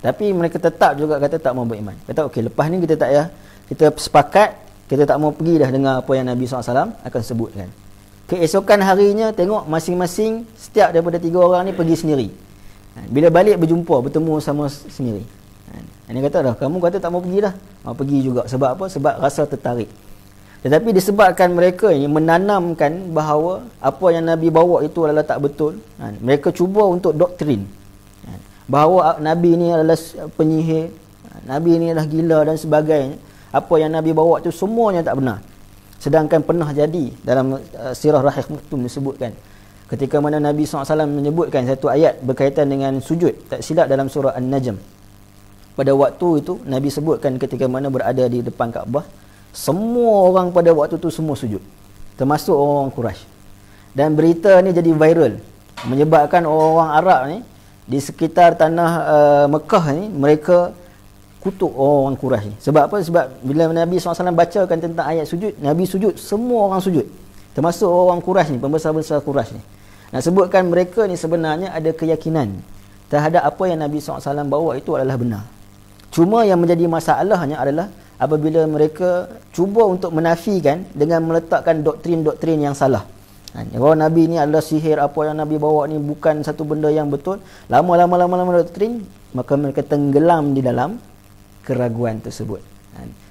Tapi mereka tetap juga kata tak mau beriman. Kata okey, lepas ni kita tak payah, kita sepakat, kita tak mau pergi dah dengar apa yang Nabi SAW akan sebutkan. Keesokan harinya tengok masing-masing setiap daripada 3 orang ni pergi sendiri. Bila balik berjumpa, bertemu sama sendiri. Dia kata dah, kamu kata tak mau pergi dah. Mau pergi juga. Sebab apa? Sebab rasa tertarik. Tetapi disebabkan mereka ini menanamkan bahawa apa yang Nabi bawa itu adalah tak betul, mereka cuba untuk doktrin, bahawa Nabi ini adalah penyihir, Nabi ini adalah gila dan sebagainya. Apa yang Nabi bawa itu semuanya tak benar. Sedangkan pernah jadi dalam sirah Rahih Maktum disebutkan, ketika mana Nabi SAW menyebutkan satu ayat berkaitan dengan sujud, tak silap dalam surah An-Najm. Pada waktu itu Nabi sebutkan ketika mana berada di depan Kaabah, semua orang pada waktu itu semua sujud, termasuk orang Quraisy. Dan berita ni jadi viral, menyebabkan orang Arab ni di sekitar tanah Mekah ni, mereka kutuk orang Quraisy ni. Sebab apa? Sebab bila Nabi SAW bacakan tentang ayat sujud, Nabi sujud, semua orang sujud, termasuk orang Quraisy ni, pembesar-besar Quraisy ni. Nak sebutkan mereka ni sebenarnya ada keyakinan terhadap apa yang Nabi SAW bawa itu adalah benar. Cuma yang menjadi masalahnya adalah apabila mereka cuba untuk menafikan dengan meletakkan doktrin-doktrin yang salah. Bahawa Nabi ni adalah sihir, apa yang Nabi bawa ni bukan satu benda yang betul. Lama-lama doktrin, maka mereka tenggelam di dalam keraguan tersebut.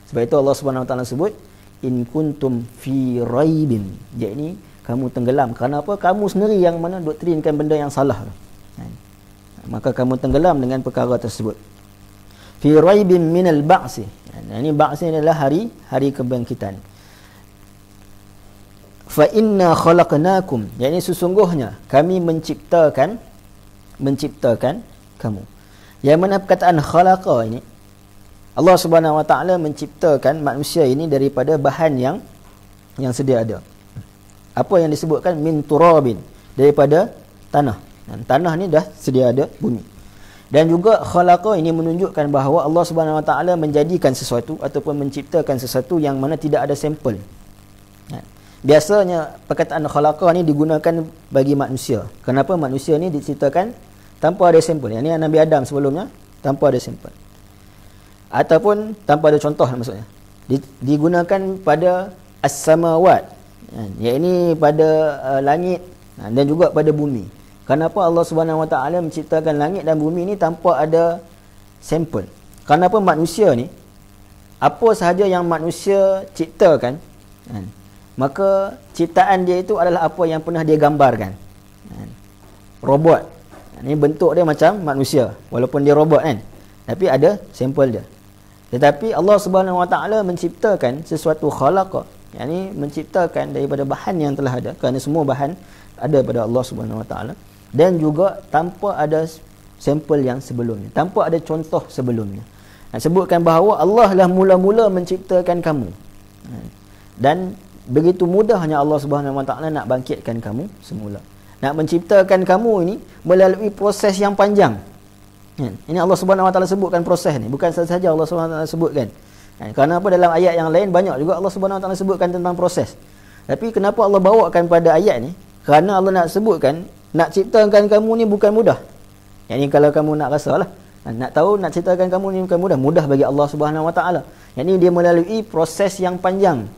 Sebab itu Allah Subhanahu Wa Taala sebut, in kuntum fi raibin. Jadi kamu tenggelam. Kerana apa? Kamu sendiri yang mana doktrinkan benda yang salah. Maka kamu tenggelam dengan perkara tersebut. Fi raibin minal ba'si. Ini ba'si adalah hari kebangkitan. Fa inna khalaqnakum. Yakni sesungguhnya kami menciptakan kamu. Yang mana perkataan khalaqa ini, Allah Subhanahu Wa Taala menciptakan manusia ini daripada bahan yang sedia ada. Apa yang disebutkan min turabin, daripada tanah. Dan tanah ni dah sedia ada, bumi. Dan juga khalaqa ini menunjukkan bahawa Allah Subhanahu Wa Taala menjadikan sesuatu ataupun menciptakan sesuatu yang mana tidak ada sampel. Biasanya perkataan khalaqa ni digunakan bagi manusia. Kenapa? Manusia ni diciptakan tanpa ada sampel. Yang ni Nabi Adam sebelumnya tanpa ada sampel. Ataupun tanpa ada contoh maksudnya. Digunakan pada as-samawat. Yang ini pada langit dan juga pada bumi. Kenapa Allah Subhanahu Wa Taala menciptakan langit dan bumi ni tanpa ada sampel? Kenapa manusia ni, apa sahaja yang manusia ciptakan, maka ciptaan dia itu adalah apa yang pernah dia gambarkan. Robot, ini bentuk dia macam manusia, walaupun dia robot kan, tapi ada sampel dia. Tetapi Allah Subhanahu Wa Taala menciptakan sesuatu khalaqa, yakni menciptakan daripada bahan yang telah ada, kerana semua bahan ada pada Allah Subhanahu Wa Taala. Dan juga tanpa ada sampel yang sebelumnya, tanpa ada contoh sebelumnya. Sebutkan bahawa Allah lah mula-mula menciptakan kamu. Dan begitu mudahnya Allah Subhanahu Wa Taala nak bangkitkan kamu semula. Nak menciptakan kamu ini melalui proses yang panjang. Ini Allah Subhanahu Wa Taala sebutkan proses ni, bukan sahaja Allah Subhanahu Wa Taala sebutkan. Kerana apa? Dalam ayat yang lain banyak juga Allah Subhanahu Wa Taala sebutkan tentang proses. Tapi kenapa Allah bawakan pada ayat ni? Kerana Allah nak sebutkan, nak ciptakan kamu ni bukan mudah. Yang ni kalau kamu nak rasa lah, nak tahu nak ciptakan kamu ni bukan mudah. Mudah bagi Allah Subhanahu Wa Taala. Yang ni dia melalui proses yang panjang.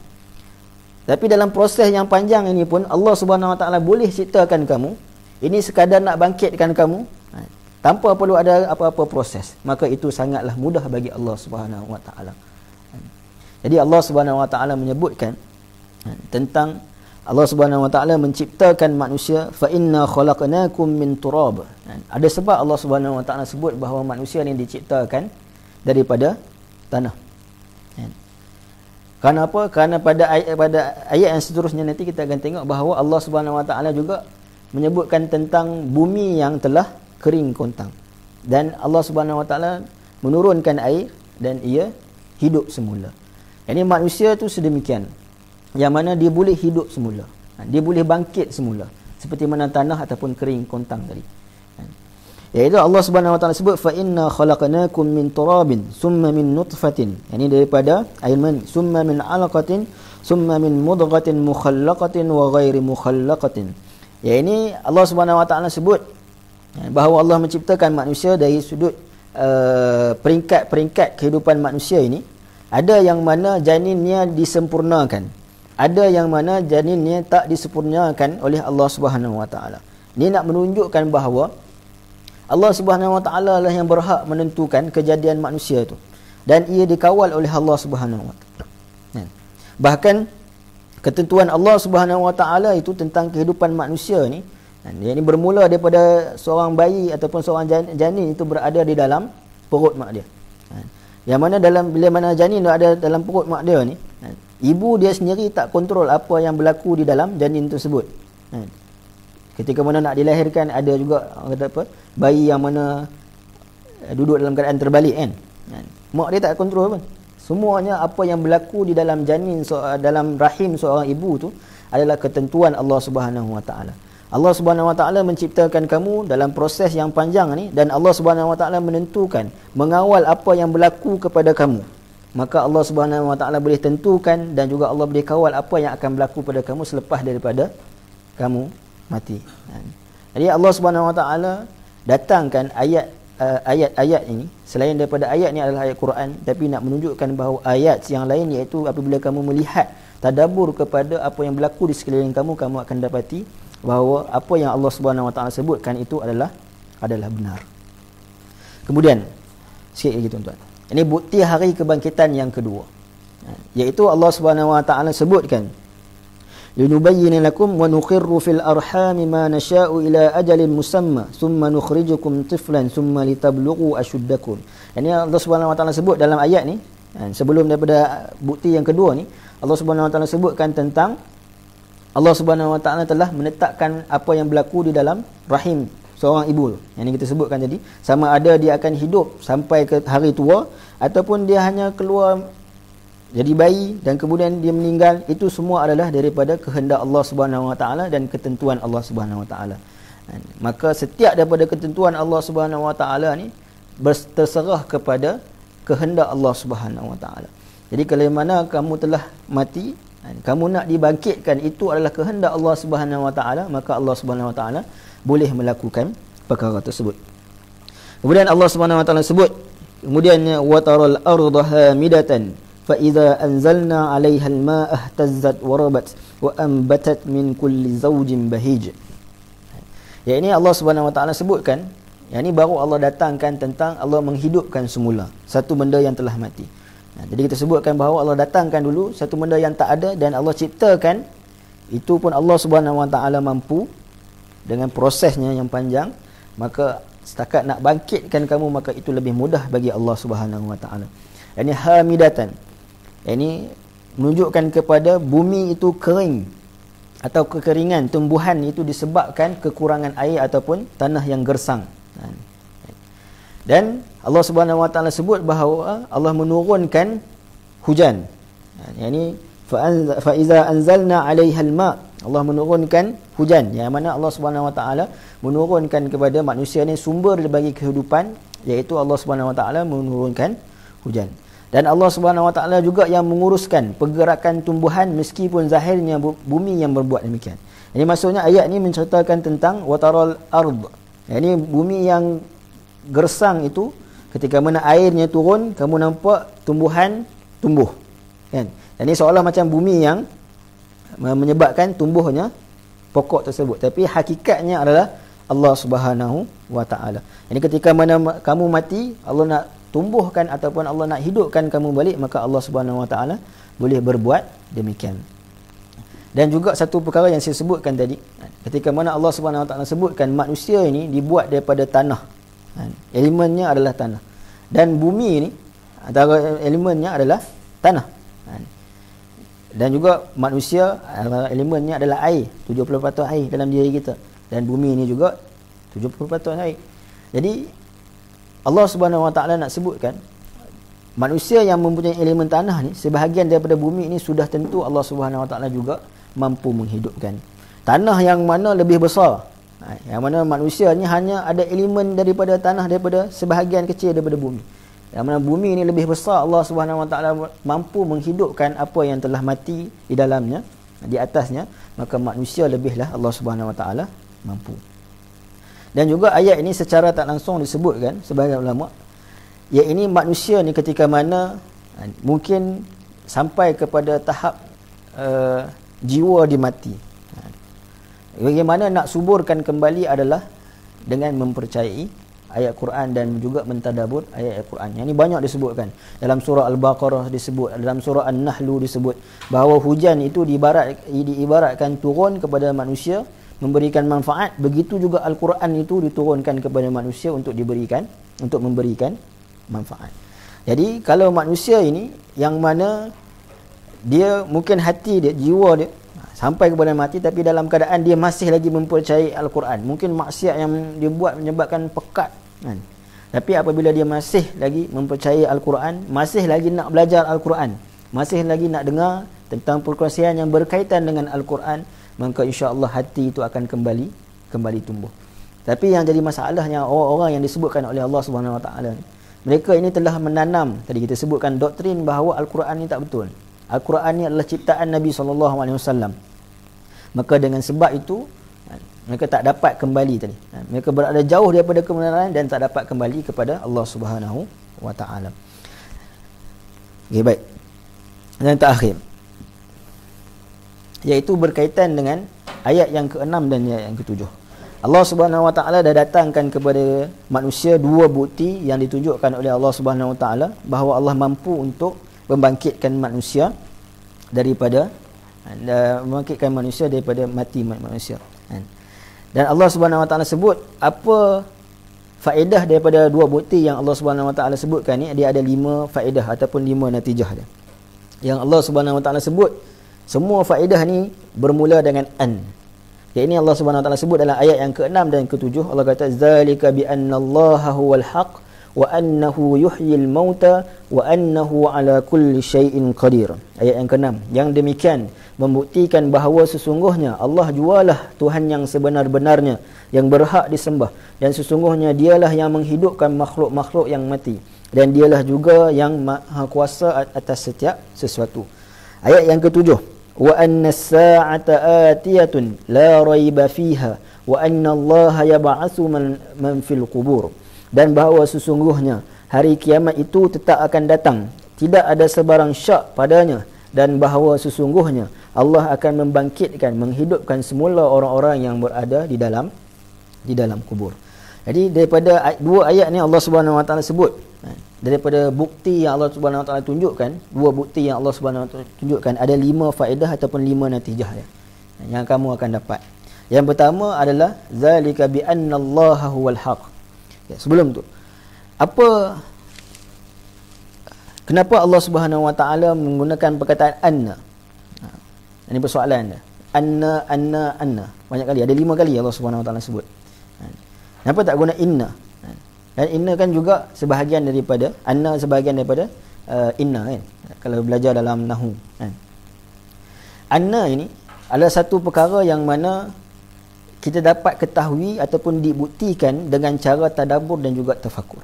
Tapi dalam proses yang panjang ini pun Allah Subhanahu Wa Taala boleh ciptakan kamu. Ini sekadar nak bangkitkan kamu tanpa perlu ada apa-apa proses. Maka itu sangatlah mudah bagi Allah Subhanahu Wa Taala. Jadi Allah Subhanahu Wa Taala menyebutkan tentang Allah Subhanahu Wa Taala menciptakan manusia, fa inna khalaqnakum min turab. Ada sebab Allah Subhanahu Wa Taala sebut bahawa manusia ni diciptakan daripada tanah. Kerana apa? Kerana pada ayat yang seterusnya nanti kita akan tengok bahawa Allah Subhanahu Wa Taala juga menyebutkan tentang bumi yang telah kering kontang. Dan Allah Subhanahu Wa Taala menurunkan air dan ia hidup semula. Ini manusia tu sedemikian, yang mana dia boleh hidup semula, dia boleh bangkit semula, seperti mana tanah ataupun kering kontang tadi. Iaitu Allah Subhanahu Wa Taala sebut, fa inna khalaqnakum min turabin summa min nutfatin, yakni daripada air mani, summa min alaqatin summa min mudghatin mukhallaqatin wa ghairi mukhallaqatin. Ini Allah Subhanahu Wa Taala sebut bahawa Allah menciptakan manusia dari sudut peringkat-peringkat kehidupan manusia ini. Ada yang mana janinnya disempurnakan, ada yang mana janinnya tak disempurnakan oleh Allah Subhanahu Wa Taala. Ini nak menunjukkan bahawa Allah Subhanahu Wa Taala lah yang berhak menentukan kejadian manusia itu, dan ia dikawal oleh Allah Subhanahu Wa Taala. Bahkan ketentuan Allah Subhanahu Wa Taala itu tentang kehidupan manusia ni. Yang ini bermula daripada seorang bayi ataupun seorang janin itu berada di dalam perut mak dia. Yang mana bila mana janin ada dalam perut mak dia ni, ibu dia sendiri tak kontrol apa yang berlaku di dalam janin tersebut. Ketika mana nak dilahirkan, ada juga kata apa, bayi yang mana duduk dalam keadaan terbalik kan. Mak dia tak kontrol pun. Semuanya apa yang berlaku di dalam janin, dalam rahim seorang ibu tu adalah ketentuan Allah Subhanahu Wa Taala. Allah Subhanahu Wa Taala menciptakan kamu dalam proses yang panjang ni, dan Allah Subhanahu Wa Taala menentukan, mengawal apa yang berlaku kepada kamu. Maka Allah Subhanahu Wa Taala boleh tentukan dan juga Allah boleh kawal apa yang akan berlaku pada kamu selepas daripada kamu mati. Jadi Allah Subhanahu Wa Taala datangkan ayat-ayat ini, selain daripada ayat ni adalah ayat Quran, tapi nak menunjukkan bahawa ayat yang lain, iaitu apabila kamu melihat, tadabbur kepada apa yang berlaku di sekeliling kamu, kamu akan dapati bahawa apa yang Allah Subhanahu Wa Taala sebutkan itu adalah benar. Kemudian sikit lagi tuan-tuan, ini bukti hari kebangkitan yang kedua, iaitu Allah Subhanahu Wa Taala sebutkan, linubayyana lakum wa nuqirru fil arhami ma nasha'u ila ajalin musamma thumma nukhrijukum tiflan thumma litablughu ashuddakum. Ini Allah Subhanahu Wa Taala sebut dalam ayat ni, sebelum daripada bukti yang kedua ni, Allah Subhanahu Wa Taala sebutkan tentang Allah Subhanahu Wa Taala telah menetapkan apa yang berlaku di dalam rahim seorang ibu. Yang ini kita sebutkan tadi, sama ada dia akan hidup sampai ke hari tua ataupun dia hanya keluar jadi bayi dan kemudian dia meninggal. Itu semua adalah daripada kehendak Allah Subhanahu Wa Taala dan ketentuan Allah Subhanahu Wa Taala. Maka setiap daripada ketentuan Allah Subhanahu Wa Taala ni terserah kepada kehendak Allah Subhanahu Wa Taala. Jadi kalau mana kamu telah mati, kamu nak dibangkitkan, itu adalah kehendak Allah Subhanahu Wa Taala, maka Allah Subhanahu Wa Taala boleh melakukan perkara tersebut. Kemudian Allah Subhanahu Wa Taala sebut, kemudiannya wa taral arda hamidatan fa idza anzalna 'alaiha al-ma'a ihtazzat wa rabat wa anbatat min kulli zawjin bahij. Ya, ini Allah Subhanahu Wa Taala sebutkan, yang ini baru Allah datangkan tentang Allah menghidupkan semula satu benda yang telah mati. Jadi kita sebutkan bahawa Allah datangkan dulu satu benda yang tak ada dan Allah ciptakan. Itu pun Allah Subhanahu Wa Taala mampu dengan prosesnya yang panjang. Maka setakat nak bangkitkan kamu, maka itu lebih mudah bagi Allah Subhanahu Wa Taala. Ini hamidatan, ini menunjukkan kepada bumi itu kering atau kekeringan, tumbuhan itu disebabkan kekurangan air ataupun tanah yang gersang. Dan Allah Subhanahu Wa Taala sebut bahawa Allah menurunkan hujan. Yang fa iza anzalna 'alaiha al-ma', Allah menurunkan hujan, yang mana Allah Subhanahu Wa Taala menurunkan kepada manusia ni sumber bagi kehidupan, iaitu Allah Subhanahu Wa Taala menurunkan hujan. Dan Allah Subhanahu Wa Taala juga yang menguruskan pergerakan tumbuhan meskipun zahirnya bumi yang berbuat demikian. Ini maksudnya ayat ni menceritakan tentang wataral ard. Ini bumi yang gersang itu, ketika mana airnya turun, kamu nampak tumbuhan tumbuh, kan? Dan ini seolah macam bumi yang menyebabkan tumbuhnya pokok tersebut, tapi hakikatnya adalah Allah Subhanahu Wa Taala. Ini ketika mana kamu mati, Allah nak tumbuhkan ataupun Allah nak hidupkan kamu balik, maka Allah Subhanahu Wa Taala boleh berbuat demikian. Dan juga satu perkara yang saya sebutkan tadi, ketika mana Allah Subhanahu Wa Taala sebutkan manusia ini dibuat daripada tanah, elemennya adalah tanah, dan bumi ini antara elemennya adalah tanah, dan juga manusia elemennya adalah air, 70% air dalam diri kita, dan bumi ini juga 70% air. Jadi Allah Subhanahu Wa Taala nak sebutkan manusia yang mempunyai elemen tanah ni, sebahagian daripada bumi ini sudah tentu Allah Subhanahu Wa Taala juga mampu menghidupkan. Tanah yang mana lebih besar, yang mana manusia ni hanya ada elemen daripada tanah, daripada sebahagian kecil daripada bumi. Yang mana bumi ini lebih besar, Allah Subhanahu Wa Taala mampu menghidupkan apa yang telah mati di dalamnya, di atasnya, maka manusia lebihlah Allah Subhanahu Wa Taala mampu. Dan juga ayat ini secara tak langsung disebutkan sebagai ulama, ya ini manusia ni ketika mana mungkin sampai kepada tahap jiwa dimati. Bagaimana nak suburkan kembali adalah dengan mempercayai ayat Quran dan juga mentadabbur ayat Quran. Yang ini banyak disebutkan. Dalam surah Al-Baqarah disebut, dalam surah An-Nahl disebut bahawa hujan itu diibaratkan turun kepada manusia memberikan manfaat. Begitu juga Al-Quran itu diturunkan kepada manusia untuk memberikan manfaat. Jadi kalau manusia ini yang mana dia mungkin hati dia, jiwa dia sampai kepada mati, tapi dalam keadaan dia masih lagi mempercayai Al-Quran. Mungkin maksiat yang dia buat menyebabkan pekat kan? Tapi apabila dia masih lagi mempercayai Al-Quran, masih lagi nak belajar Al-Quran, masih lagi nak dengar tentang perkongsian yang berkaitan dengan Al-Quran, maka insya-Allah hati itu akan kembali tumbuh. Tapi yang jadi masalahnya orang-orang yang disebutkan oleh Allah Subhanahu Wa Taala, mereka ini telah menanam, tadi kita sebutkan doktrin bahawa Al-Quran ini tak betul. Al-Quran ini adalah ciptaan Nabi SAW. Maka dengan sebab itu mereka tak dapat kembali tadi. Mereka berada jauh daripada kebenaran dan tak dapat kembali kepada Allah Subhanahu Wa Taala. Okay, baik. Dan terakhir, iaitu berkaitan dengan ayat yang ke-6 dan ayat yang ke-7. Allah Subhanahu Wa Taala dah datangkan kepada manusia dua bukti yang ditunjukkan oleh Allah Subhanahu Wa Taala bahawa Allah mampu untuk membangkitkan manusia daripada mati manusia. Dan Allah Subhanahu Wa Taala sebut apa faedah daripada dua bukti yang Allah Subhanahu Wa Taala sebutkan ni. Dia ada 5 faedah ataupun 5 natijah dia. Yang Allah Subhanahu Wa Taala sebut, semua faedah ni bermula dengan an. Yang ini Allah Subhanahu Wa Taala sebut dalam ayat yang ke-6 dan ke-7. Allah kata zalika bi annallaha huwal haq wa annahu yuhyil mauta wa annahu ala kulli syai'in qadir. Ayat yang ke-6. Yang demikian membuktikan bahawa sesungguhnya Allah jualah Tuhan yang sebenar-benarnya, yang berhak disembah, dan sesungguhnya dialah yang menghidupkan makhluk-makhluk yang mati, dan dialah juga yang maha kuasa atas setiap sesuatu. Ayat yang ke-7, wa anna as-sa'ata atiyatun la raiba fiha wa anna Allah yab'atsu man fil qubur. Dan bahawa sesungguhnya hari kiamat itu tetap akan datang, tidak ada sebarang syak padanya, dan bahawa sesungguhnya Allah akan membangkitkan, menghidupkan semula orang-orang yang berada di dalam kubur. Jadi daripada dua ayat ni Allah Subhanahu Wa Taala sebut, daripada bukti yang Allah Subhanahu Wa Taala tunjukkan, dua bukti yang Allah Subhanahu Wa Taala tunjukkan, ada 5 faedah ataupun 5 natijah yang kamu akan dapat. Yang pertama adalah zalika bi annallaha huwal haq. Sebelum tu, kenapa Allah Subhanahu Wa Taala menggunakan perkataan anna? Ini persoalan dia. Anna. Banyak kali, ada 5 kali Allah Subhanahu Wa Taala sebut. Kenapa tak guna inna? Dan inna kan juga sebahagian daripada anna, sebahagian daripada inna kan. Kalau belajar dalam nahwu kan. Anna ini adalah satu perkara yang mana kita dapat ketahui ataupun dibuktikan dengan cara tadabbur dan juga tafakur.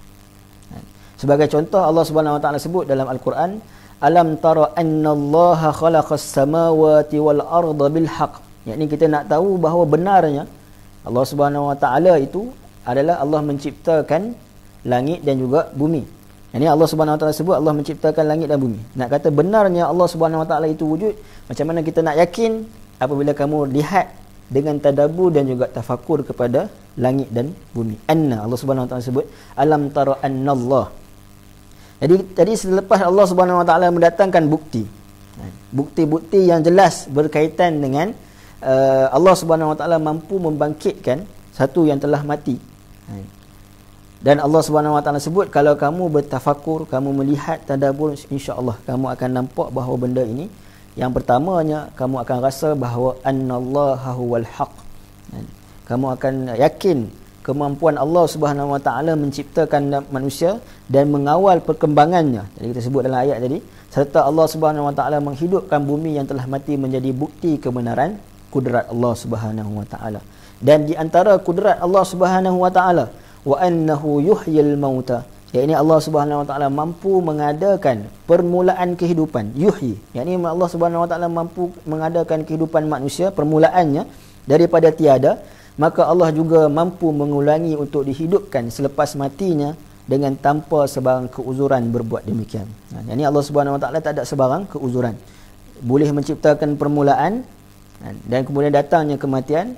Sebagai contoh, Allah Subhanahu Wa Taala sebut dalam Al-Quran, alam tara annallaha khalaqas samawati wal arda bil haqq. Yakni kita nak tahu bahawa benarnya Allah Subhanahu Wa Taala itu adalah Allah menciptakan langit dan juga bumi. Ini Allah Subhanahu Wa Taala sebut Allah menciptakan langit dan bumi. Nak kata benarnya Allah Subhanahu Wa Taala itu wujud, macam mana kita nak yakin apabila kamu lihat dengan tadabbur dan juga tafakur kepada langit dan bumi. Anna, Allah Subhanahu Wa Taala sebut alam tara annallah. Jadi selepas Allah Subhanahu Wa Taala mendatangkan bukti-bukti yang jelas berkaitan dengan Allah Subhanahu Wa Taala mampu membangkitkan satu yang telah mati. Dan Allah Subhanahu Wa Taala sebut kalau kamu bertafakur, kamu melihat tadabbur, insya-Allah kamu akan nampak bahawa benda ini, yang pertamanya kamu akan rasa bahawa annallaha huwal haq. Kamu akan yakin kemampuan Allah Subhanahu Wa Taala menciptakan manusia dan mengawal perkembangannya. Jadi kita sebut dalam ayat tadi, serta Allah Subhanahu Wa Taala menghidupkan bumi yang telah mati menjadi bukti kebenaran kudrat Allah Subhanahu Wa Taala. Dan di antara kudrat Allah Subhanahu Wa Taala, wa annahu yuhyil mauta, yakni Allah Subhanahu Wa Taala mampu mengadakan permulaan kehidupan. Yuhyi, yakni Allah Subhanahu Wa Taala mampu mengadakan kehidupan manusia permulaannya daripada tiada. Maka Allah juga mampu mengulangi untuk dihidupkan selepas matinya dengan tanpa sebarang keuzuran berbuat demikian. Yakni Allah Subhanahu Wa Taala tak ada sebarang keuzuran, boleh menciptakan permulaan dan kemudian datangnya kematian.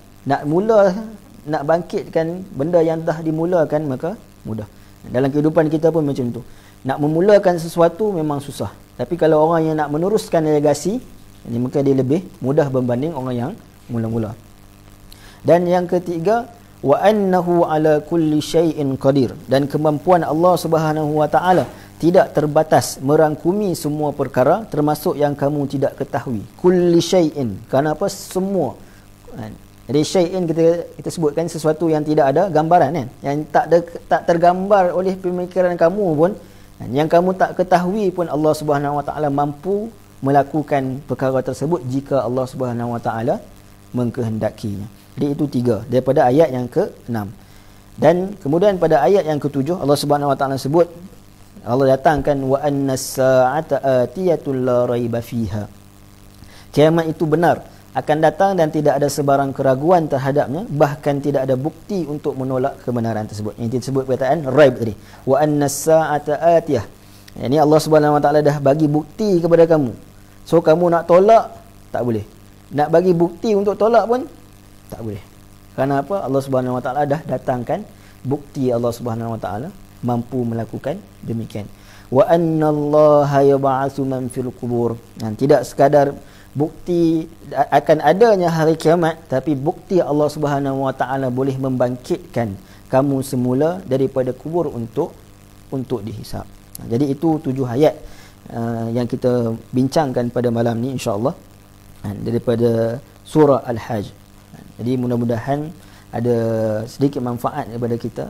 Nak bangkitkan benda yang dah dimulakan, maka mudah. Dalam kehidupan kita pun macam tu. Nak memulakan sesuatu memang susah. Tapi kalau orang yang nak meneruskan legasi, ini maka dia lebih mudah berbanding orang yang mula-mula. Dan yang ketiga, wa annahu ala kulli syai'in qadir, dan kemampuan Allah Subhanahu wa taala tidak terbatas merangkumi semua perkara termasuk yang kamu tidak ketahui. Kulli syai'in, kenapa semua. Jadi syai'in kita sebutkan sesuatu yang tidak ada gambaran kan, yang tak tergambar oleh pemikiran kamu pun, yang kamu tak ketahui pun Allah Subhanahu wa taala mampu melakukan perkara tersebut jika Allah Subhanahu wa taala mengkehendakinya. Jadi itu 3 daripada ayat yang ke-6. Dan kemudian pada ayat yang ke-7 Allah Subhanahu wa taala sebut, Allah datangkan wa annas sa'ata atiyatul la raiba fiha. Kiamat itu benar, akan datang dan tidak ada sebarang keraguan terhadapnya, bahkan tidak ada bukti untuk menolak kebenaran tersebut. Ini disebut perkataan raib tadi. Wa annas sa'ata atiyah. Ini Allah Subhanahu wa taala dah bagi bukti kepada kamu. So kamu nak tolak tak boleh. Nak bagi bukti untuk tolak pun tak boleh. Kerana apa? Allah Subhanahu wa taala dah datangkan bukti Allah Subhanahu wa taala mampu melakukan demikian. Wa annallaha yab'atsu man fil qubur. Dan tidak sekadar bukti akan adanya hari kiamat, tapi bukti Allah Subhanahu wa taala boleh membangkitkan kamu semula daripada kubur untuk dihisap. Jadi itu 7 ayat yang kita bincangkan pada malam ni insya-Allah daripada surah Al-Hajj. Jadi mudah-mudahan ada sedikit manfaat daripada kita.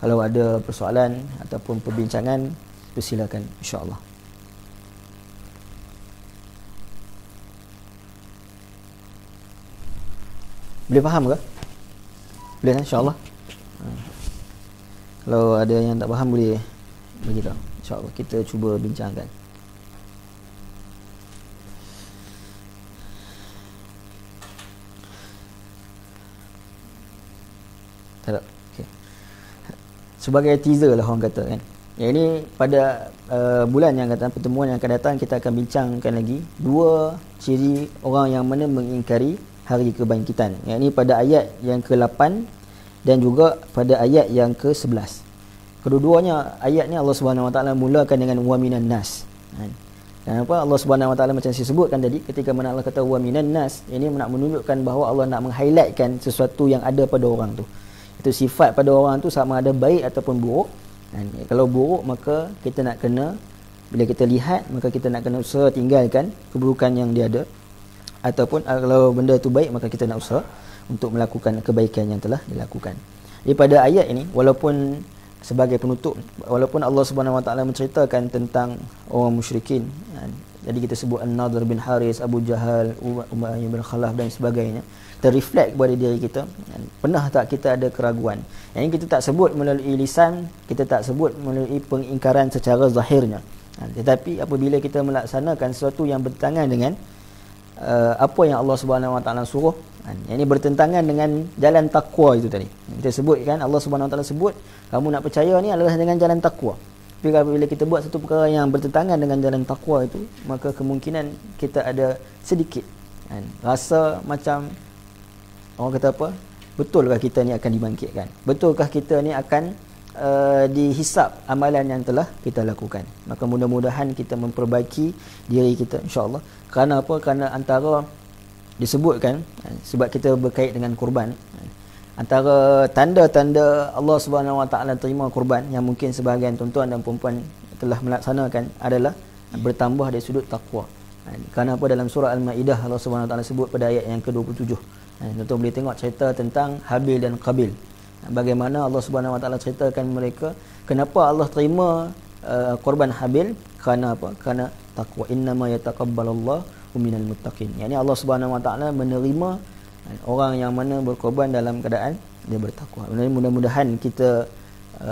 Kalau ada persoalan ataupun perbincangan, persilakan insya-Allah. Boleh faham ke? Boleh insya-Allah. Kalau ada yang tak faham boleh beritahu. InsyaAllah kita cuba bincangkan. Tak ada. Okay. Sebagai teaser lah orang kata kan. Yang ini pada bulan yang akan datang, pertemuan yang akan datang, kita akan bincangkan lagi 2 ciri orang yang mana mengingkari hari kebangkitan. Yang ini pada ayat yang ke-8 dan juga pada ayat yang ke-11. Kedua-duanya ayat ni Allah Subhanahu wa taala mulakan dengan wa minan nas. Dan apa Allah Subhanahu wa taala macam saya sebutkan tadi, ketika mana Allah kata wa minan nas, ini nak menunjukkan bahawa Allah nak menghighlightkan sesuatu yang ada pada orang tu. Itu sifat pada orang tu sama ada baik ataupun buruk. Kalau buruk maka kita nak kena, bila kita lihat maka kita nak kena usaha tinggalkan keburukan yang dia ada. Ataupun kalau benda tu baik maka kita nak usaha untuk melakukan kebaikan yang telah dilakukan. Jadi pada ayat ini, walaupun sebagai penutup, walaupun Allah Subhanahu wa taala menceritakan tentang orang musyrikin, jadi kita sebut An-Nadhr bin Haris, Abu Jahal, Umayyah bin Khalaf dan sebagainya, terreflect kepada diri kita, pernah tak kita ada keraguan? Yang ini kita tak sebut melalui lisan, kita tak sebut melalui pengingkaran secara zahirnya, tetapi apabila kita melaksanakan sesuatu yang bertentangan dengan apa yang Allah Subhanahu wa taala suruh, yang ini bertentangan dengan jalan takwa itu tadi. Kita sebut kan, Allah Subhanahu wa taala sebut kamu nak percaya ni adalah dengan jalan takwa. Tapi bila kita buat satu perkara yang bertentangan dengan jalan takwa itu, maka kemungkinan kita ada sedikit rasa macam orang kata apa? Betulkah kita ni akan dibangkitkan? Betulkah kita ni akan dihisap amalan yang telah kita lakukan? Maka mudah-mudahan kita memperbaiki diri kita insya-Allah. Kerana apa? Kerana antara disebutkan, sebab kita berkait dengan kurban, antara tanda-tanda Allah Subhanahu wa taala terima kurban yang mungkin sebahagian tuan-tuan dan puan-puan telah melaksanakan adalah bertambah dari sudut takwa. Kerana apa? Dalam surah Al-Maidah Allah Subhanahu wa taala sebut pada ayat yang ke-27. Tuan-tuan boleh tengok cerita tentang Habil dan Qabil. Bagaimana Allah Subhanahu wa taala ceritakan mereka, kenapa Allah terima korban Habil? Kerana apa? Kerana takwa. Innama yataqabbalallahu minal muttaqin. Yani Allah Subhanahu wa taala menerima orang yang mana berkorban dalam keadaan dia bertakwa. Mudah-mudahan kita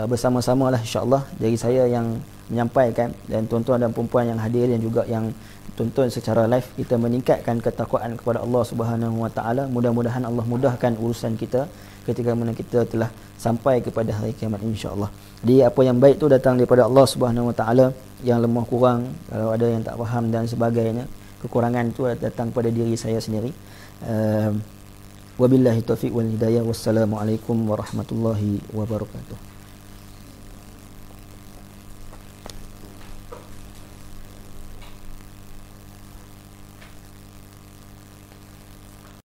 bersama-sama lah insya-Allah, dari saya yang menyampaikan dan tuan-tuan dan puan-puan yang hadir dan juga yang tonton secara live, kita meningkatkan ketakwaan kepada Allah Subhanahu wa taala. Mudah-mudahan Allah mudahkan urusan kita ketika mana kita telah sampai kepada hari kiamat insya-Allah. Jadi apa yang baik tu datang daripada Allah Subhanahu wa taala, yang lemah kurang, kalau ada yang tak faham dan sebagainya, kekurangan itu datang pada diri saya sendiri. Wabillahi taufiq wal hidayah. Wassalamualaikum warahmatullahi wabarakatuh.